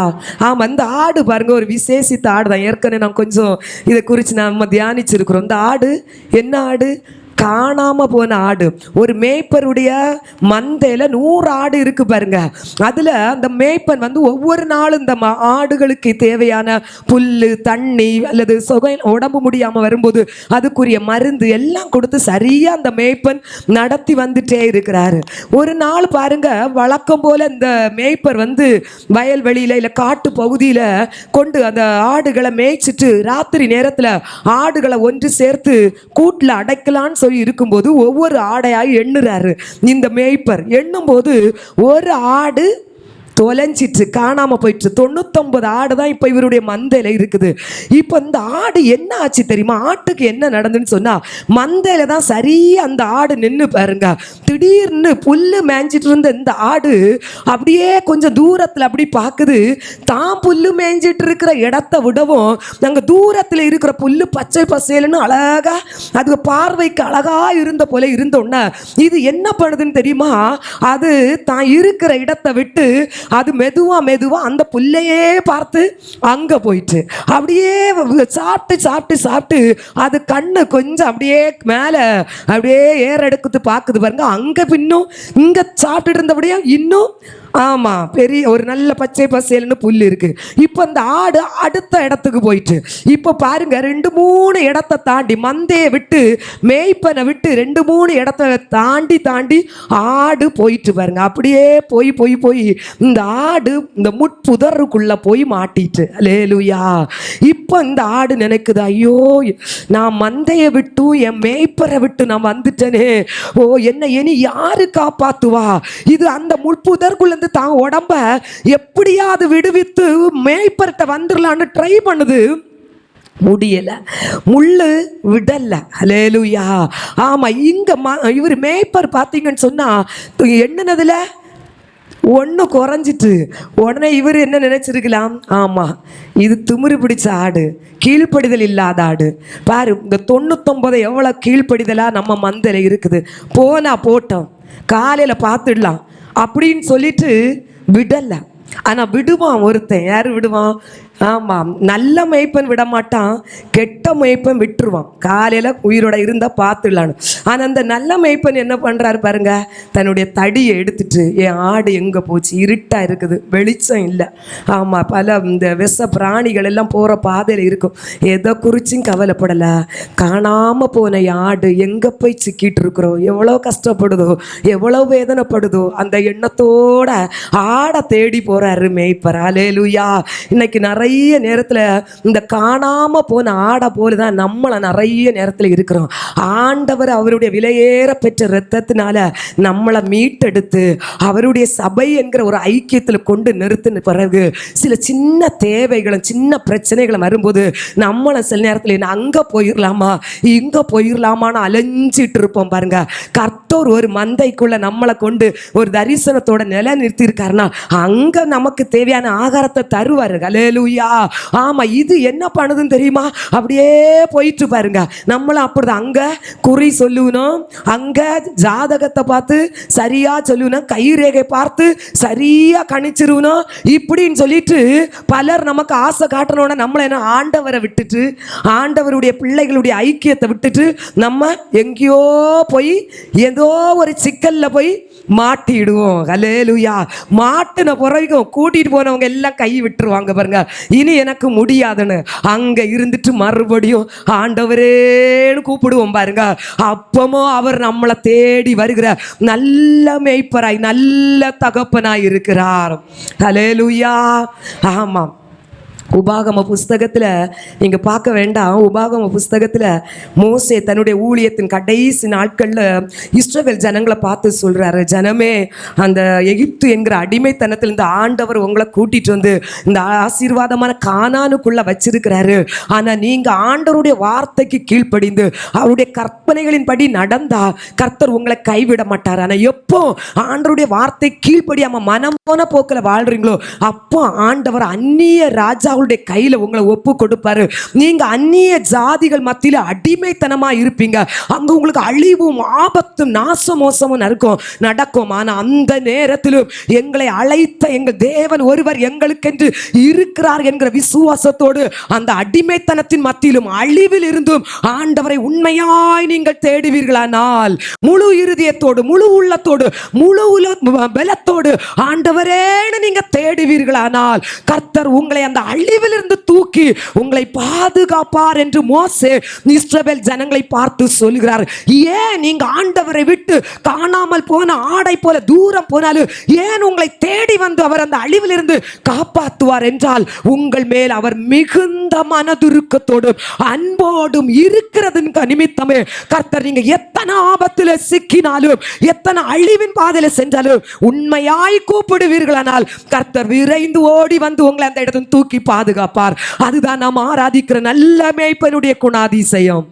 ஆமாம், அந்த ஆடு பாருங்க, ஒரு விசேஷித்த ஆடு தான். ஏற்கனவே நான் கொஞ்சம் இதை குறித்து நம்ம தியானிச்சிருக்கிறோம். இந்த ஆடு என்ன ஆடு? காணாம போன ஆடு. ஒரு மேய்ப்பருடைய மந்தையில 100 ஆடு இருக்கு பாருங்க. அதுல அந்த மேய்ப்பன் வந்து ஒவ்வொரு நாளும் இந்த ஆடுகளுக்கு தேவையான புல்லு, தண்ணி அல்லது உடம்பு முடியாம வரும்போது அதுக்குரிய மருந்து எல்லாம் கொடுத்து சரியா அந்த மேய்ப்பன் நடத்தி வந்துட்டே இருக்கிறாரு. ஒரு நாள் பாருங்க, வழக்கம் போல இந்த மேய்ப்பர் வந்து வயல்வெளியில இல்ல காட்டு பகுதியில கொண்டு அந்த ஆடுகளை மேய்ச்சிட்டு ராத்திரி நேரத்துல ஆடுகளை ஒன்று சேர்த்து கூட்டுல அடைக்கலான்னு சொல்லி இருக்கும்போது ஒவ்வொரு ஆடையாய் எண்ணுறாரு இந்த மேய்ப்பர். எண்ணும் போது ஒரு ஆடு தொலைஞ்சிட்டு காணாம போயிட்டு 99 ஆடு தான் இப்ப இவருடைய மந்தையில இருக்குது. இப்ப இந்த ஆடு என்ன ஆச்சு தெரியுமா? ஆட்டுக்கு என்ன நடந்துன்னு சொன்னா, மந்தையில தான் சரியா அந்த ஆடு நின்று பாருங்க. திடீர்னு புல்லு மேய்ஞ்சிட்டு இருந்த இந்த ஆடு அப்படியே கொஞ்சம் தூரத்துல அப்படி பாக்குது. தான் புல்லு மேய்ஞ்சிட்டு இருக்கிற இடத்தை விடவும் நாங்க தூரத்துல இருக்கிற புல்லு பச்சை பசேலுன்னு அழகா, அது பார்வைக்கு அழகா இருந்த போல இருந்தோன்னா இது என்ன பண்ணுதுன்னு தெரியுமா? அது தான் இருக்கிற இடத்தை விட்டு அது மெதுவா மெதுவா அந்த புல்லையே பார்த்து அங்க போயிட்டு அப்படியே சாப்பிட்டு சாப்பிட்டு சாப்பிட்டு அது கண்ணு கொஞ்சம் அப்படியே மேல அப்படியே ஏறெடுக்குது பாக்குது பாருங்க. அங்க பின்னும் இங்க சாப்பிட்டு இருந்தபடியா இன்னும் ஆமா பெரிய ஒரு நல்ல பச்சை பசேல்னு புல் இருக்கு. இப்ப இந்த ஆடு அடுத்த இடத்துக்கு போயிட்டு இப்ப பாருங்க 2-3 இடத்தை தாண்டி மந்தையை விட்டு மேய்ப்பனை விட்டு 2-3 இடத்தை தாண்டி தாண்டி ஆடு போயிட்டு பாருங்க. அப்படியே போய் போய் போய் இந்த ஆடு இந்த முட்புதருக்குள்ள போய் மாட்டிட்டு. அல்லேலூயா. இப்ப இந்த ஆடு நினைக்குது, ஐயோ நான் மந்தையை விட்டு என் மேய்ப்பரை விட்டு நான் வந்துட்டேனே, ஓ என்ன இனி யாரு காப்பாத்துவா? இது அந்த முட்புதற்குள்ள தான் உடம்ப எப்படியாவது விடுவித்து மேய்ப்பர்கிட்ட வந்துடலான்னு ட்ரை பண்ணுது. முடியல, முள்ளு விடல. ஹல்லேலூயா. ஆமா, இங்க இவர் மேய்ப்பர் பார்த்தீங்கன்னு சொன்னா எண்ணுனதுல 1 குறைஞ்சிட்டு உடனே இவர் என்ன நினைச்சிருக்கலாம்? ஆமா இது திமிரு பிடிச்ச ஆடு, கீழ்ப்படிதல் இல்லாத ஆடு. பாரு இந்த 99 எவ்வளவு கீழ்ப்படிதலா நம்ம மந்தையில இருக்குது. போனா போட்டோம், காலையில பார்த்துடலாம் அப்படின்னு சொல்லிட்டு விடல. ஆனா விடுவான் ஒருத்தன். யாரு விடுவான்? ஆமாம், நல்ல மேய்ப்பன் விட மாட்டான், கெட்ட மேய்ப்பன் விட்டுருவான். காலையில் உயிரோட இருந்தால் பார்த்துடலான்னு. ஆனால் அந்த நல்ல மேய்ப்பன் என்ன பண்ணுறாரு பாருங்க, தன்னுடைய தடியை எடுத்துட்டு என் ஆடு எங்கே போச்சு? இருட்டாக இருக்குது, வெளிச்சம் இல்லை. ஆமாம், பல இந்த விஷ பிராணிகள் எல்லாம் போகிற பாதையில் இருக்கும். எதை குறிச்சும் கவலைப்படலை. காணாமல் போன ஆடு எங்கே போய் சிக்கிட்டு இருக்கிறோம், எவ்வளோ கஷ்டப்படுதோ, எவ்வளோ வேதனைப்படுதோ, அந்த எண்ணத்தோட ஆடை தேடி போகிறாரு மேய்ப்பர். அல்லேலூயா. இன்னைக்கு நிறைய நேரத்துல இந்த காணாம போன ஆடை போலதான் நம்மள நிறைய நேரத்துல இருக்கிறோம். ஆண்டவர் அவருடைய விலையேற பெற்ற இரத்தத்தினால நம்மளை மீட்டெடுத்து அவருடைய சபை என்கிற ஒரு ஐக்கியத்துல கொண்டு நிறுத்தின பிறகு சில சின்ன தேவைகளும் சின்ன பிரச்சனைகளும் வரும்போது நம்மள சில நேரத்துல அங்க போயிடலாமா இங்க போயிடலாமான்னு அலைஞ்சிட்டு இருப்போம் பாருங்க. கர்த்தர் ஒரு மந்தைக்குள்ள நம்மளை கொண்டு ஒரு தரிசனத்தோட நிலை நிறுத்தி இருக்காருன்னா அங்க நமக்கு தேவையான ஆகாரத்தை தருவாரு. அல்லேலூயா. ஆமா, இது என்ன பண்ணுதுன்னு தெரியுமா? அப்படியே போயிட்டு பாருங்க. நம்மளும் அப்படிதான். அங்க குறி சொல்லுவனும், அங்க ஜாதகத்தை பார்த்து சரியா சொல்லுவனும், கைரேகை பார்த்து சரியா கணிச்சிருவனும். இப்படின்னு சொல்லிட்டு பலர் நமக்கு ஆசை காட்டணும்னா நம்மள என்ன ஆண்டவரை விட்டுட்டு ஆண்டவருடைய பிள்ளைகளுடைய ஐக்கியத்தை விட்டுட்டு நம்ம எங்கேயோ போய் ஏதோ ஒரு சிக்கல்ல போய் மாட்டிடுவோம். ஹல்லேலூயா. மாட்டின பிறகும் கூட்டிட்டு போனவங்க எல்லாம் கை விட்டுருவாங்க பாருங்க, இனி எனக்கு முடியாதுன்னு. அங்க இருந்துட்டு மறுபடியும் ஆண்டவரேன்னு கூப்பிடுவோம் பாருங்க. அப்பமோ அவர் நம்மளை தேடி வருகிற நல்ல மேய்ப்பராய் நல்ல தகப்பனாய் இருக்கிறார். ஹல்லேலூயா. ஆமாம், உபாகம புஸ்தகத்தில் நீங்கள் பார்க்க வேண்டாம். உபாகம புஸ்தகத்தில் மோசே தன்னுடைய ஊழியத்தின் கடைசி நாட்களில் இஸ்ரவேல் ஜனங்களை பார்த்து சொல்கிறாரு, ஜனமே, அந்த எகிப்து என்கிற அடிமைத்தனத்தில் இந்த ஆண்டவர் உங்களை கூட்டிகிட்டு வந்து இந்த ஆசீர்வாதமான கானானுக்குள்ளே வச்சிருக்கிறாரு. ஆனால் நீங்கள் ஆண்டவருடைய வார்த்தைக்கு கீழ்ப்படிந்து அவருடைய கற்பனைகளின் படி நடந்தா கர்த்தர் உங்களை கைவிட மாட்டார். ஆனால் எப்போ ஆண்டவருடைய வார்த்தை கீழ்ப்படியாமல் மனம் போன போக்கில் வாழ்றீங்களோ அப்போ ஆண்டவர் அந்நிய ராஜா கையில உங்களை ஒப்பு கொடுப்பாரு. நீங்க அந்நிய ஜாதிகள் மத்தியில அடிமைத்தனமா இருப்பீங்க. அங்க உங்களுக்கு அழிவும் ஆபத்தும் நாச மோசமும் நடக்கும். ஆனா அந்த நேரத்திலும் எங்களை அழைத்த எங்கள் தேவன் ஒருவர் எங்களுக்கென்று இருக்கிறார் என்கிற விசுவாசத்தோடு அந்த அடிமைத்தனத்தின் மத்தியிலும் அழிவில் இருந்தும் ஆண்டவரை உண்மையாய் நீங்கள் தேடுவீர்களானால், முழு இருதயத்தோடு முழு உள்ளத்தோடு முழு பலத்தோடு ஆண்டவரேன்னு நீங்க தேடுவீர்களானால் கர்த்தர் உங்களை அந்த அழிவிலிருந்து தூக்கி உங்களை பாதுகாப்பார் என்று மோசே இஸ்ரவேல் ஜனங்களை பார்த்து சொல்கிறார். ஏன் நீங்க ஆண்டவரை விட்டு காணாமல் போன ஆடை போல தூரம் போனாலும் ஏன் உங்களை தேடி வந்து அவர் அந்த அழிவிலிருந்து காப்பாற்றுவார் என்றால், உங்கள் மேல் அவர் மிகுந்த மனதுருக்கத்தோடும் அன்போடும் இருக்கிறது நிமித்தமே கர்த்தர் நீங்க எத்தனை ஆபத்தில் சிக்கினாலும் எத்தனை அழிவின் பாதையில சென்றாலும் உண்மையாய் கூப்பிடுவீர்களானால் கர்த்தர் விரைந்து ஓடி வந்து உங்களை அந்த இடத்துல தூக்கி பாதுகாப்பார். அதுதான் நாம் ஆராதிக்கிற நல்ல மேய்ப்பனுடைய குணாதிசயம்.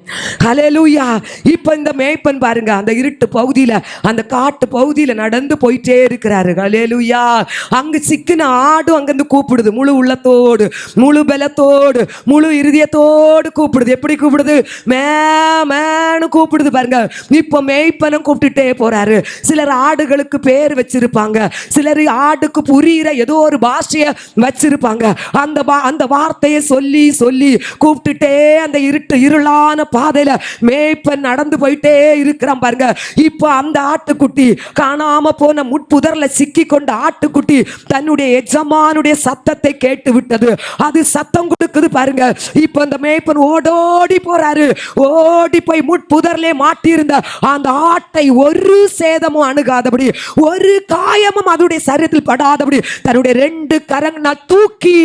ஹல்லேலூயா. இப்ப இந்த மேய்ப்பன் பாருங்க, அந்த இருட்டு பகுதியில அந்த காட்டு பகுதியில நடந்து போயிட்டே இருக்கிறாரு. ஹல்லேலூயா. அங்கு சிக்கின ஆடு அங்கிருந்து கூப்பிடுது, முழு உள்ளத்தோடு முழு பலத்தோடு முழு இருதயத்தோடு கூப்பிடுது. எப்படி கூப்பிடுது? மேனு கூப்பிடுது பாருங்க. இப்ப மேய்ப்பனும் கூப்பிட்டுட்டே போறாரு. சிலர் ஆடுகளுக்கு பேர் வச்சிருப்பாங்க, சிலர் ஆடுக்கு புரியிற ஏதோ ஒரு பாஷைய வச்சிருப்பாங்க. அந்த வார்த்தையை சொல்லி சொல்லி கூப்பிட்டுட்டே அந்த இருளான பாதையில மேய்ப்பன் நடந்து போயிட்டே இருக்கிறான் பாருங்க. இப்ப அந்த ஆட்டுக்குட்டி, காணாம போன முட்புதர்ல சிக்கி கொண்ட ஆட்டுக்குட்டி தன்னுடைய எஜமானுடைய சத்தத்தை கேட்டு விட்டது. அது சத்தம் கொடுக்குது பாருங்க. இப்ப அந்த மேய்ப்பன் ஓடோடி போறாரு. ஓடி போய் முட்புதர்லே மாட்டியிருந்த அந்த ஆட்டை ஒரு சேதமும் அணுகாதபடி, ஒரு காயமும் அதனுடைய சரீரத்தில் படாதபடி தன்னுடைய 2 கரங்களால் தூக்கி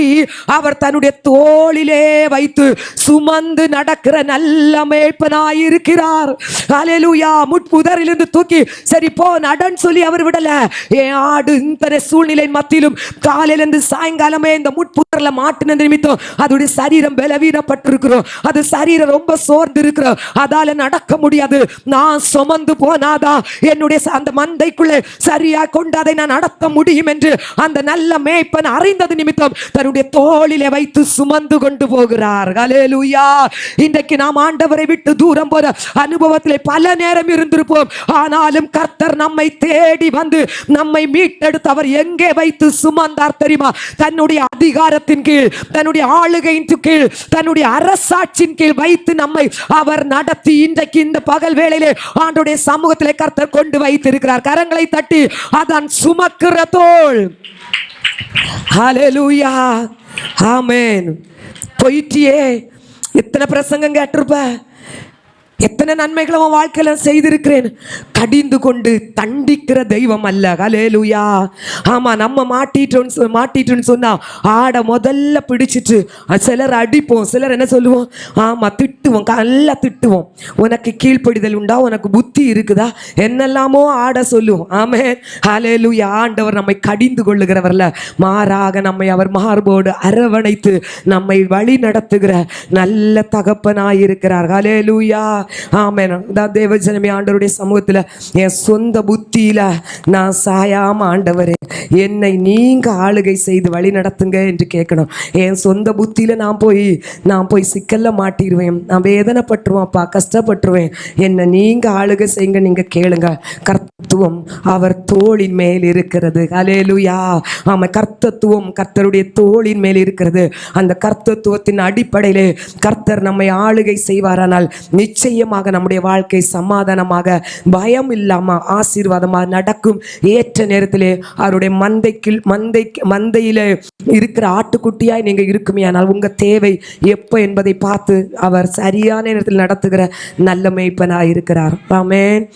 அவர் தன்னுடைய தோளிலே வைத்து சுமந்து நடக்கிற நல்ல மேய்ப்பனாய் இருக்கிறார். ஹல்லேலூயா. முட்புதரிலிருந்து தூக்கி சரி போ நடன்னு சொல்லி அவர் விடல. என் ஆடு இந்த சூழ்நிலை மத்தியிலும் காலையிலிருந்து சாயங்காலமே இந்த முட்புதர்ல மாட்டின நிமித்தம் அதோடைய சரீரம் பலவீனப்பட்டிருக்கிறோம், அது சரீரம் ரொம்ப சோர்ந்து இருக்கிறோம், அதால நடக்க முடியாது. நான் சுமந்து போனாதான் என்னுடைய அந்த மந்தைக்குள்ளே சரியா கொண்டு அதை நான் நடத்த முடியும் என்று அந்த நல்ல மேய்ப்பன் அறிந்தது நிமித்தம் தன்னுடைய தோளிலே வைத்து சுமந்து கொண்டு போகிறார். ஹல்லேலூயா. இன்றைக்கு நாம் ஆண்டவரை விட்டு தூரம் போற அனுபவத்திலே பல நேரம் இருந்திருப்போம். ஆனாலும் கர்த்தர் நம்மை தேடி வந்து நம்மை மீட்டெடுத்து அவர் எங்கே வைத்து சுமந்தார் தெரியுமா? தன்னுடைய அதிகாரத்தின் கீழ், தன்னுடைய ஆளுகையின் கீழ், தன்னுடைய அரசாட்சியின் கீழ் வைத்து நம்மை அவர் நடத்தி இன்றைக்கு இந்த பகல் வேளையிலே ஆண்டவருடைய சமூகத்திலே கர்த்தர் கொண்டு வைத்திருக்கிறார். கரங்களை தட்டி அதான் சுமக்கிற தோள். ஹல்லேலூயா. ஆமென். போயிட்டியே, எத்தனை பிரசங்கம் கேட்டிருப்ப, எத்தனை நன்மைகளை உன் வாழ்க்கையில செய்திருக்கிறேன். கடிந்து கொண்டு தண்டிக்கிற தெய்வம் அல்ல. ஹல்லேலூயா. ஆமா, நம்ம மாட்டிட்டோன்னு சொன்னா ஆடை முதல்ல பிடிச்சிட்டு சிலர் அடிப்போம், சிலர் என்ன சொல்லுவோம், ஆமா திட்டுவோம், நல்லா திட்டுவோம். உனக்கு கீழ்ப்படிதல் உண்டா, உனக்கு புத்தி இருக்குதா, என்னெல்லாமோ ஆட சொல்லுவோம். ஆமென். ஹல்லேலூயா. ஆண்டவர் நம்மை கடிந்து கொள்ளுகிறவர்ல, மாறாக நம்மை அவர் மார்போடு அரவணைத்து நம்மை வழி நடத்துகிற நல்ல தகப்பனாயிருக்கிறார். ஹல்லேலூயா. ஆமென். தேவஜனமே, ஆண்டவருடைய சமூகத்தில் என் சொந்த புத்தியில நான் சாயாம ஆண்டவரே என்னை நீங்க ஆளுகை செய்து வழி நடத்துங்க என்று கேட்கணும். என் சொந்த புத்தியில நான் போய் சிக்கல்ல மாட்டிடுவேன், நான் வேதனைப்பட்டுருவேன்ப்பா, கஷ்டப்பட்டுருவேன், என்னை நீங்க ஆளுகை செய்யுங்க நீங்க கேளுங்க. கர்த்தத்துவம் அவர் தோளின் மேல் இருக்கிறது. ஹல்லேலூயா. ஆமா, கர்த்தத்துவம் கர்த்தருடைய தோளின் மேல் இருக்கிறது. அந்த கர்த்தத்துவத்தின் அடிப்படையிலே கர்த்தர் நம்மை ஆளுகை செய்வாரானால் நிச்சயமாக நம்முடைய வாழ்க்கை சமாதானமாக பயம் இல்லாம ஆசீர்வாதமாக நடக்கும். ஏற்ற நேரத்திலே அவருடைய மந்தையில இருக்கிற ஆட்டுக்குட்டியாய் நீங்க இருக்குமே, ஆனால் உங்க தேவை எப்போ என்பதை பார்த்து அவர் சரியான நேரத்தில் நடத்துகிற நல்ல மேய்ப்பனாய் இருக்கிறார். ஆமென்.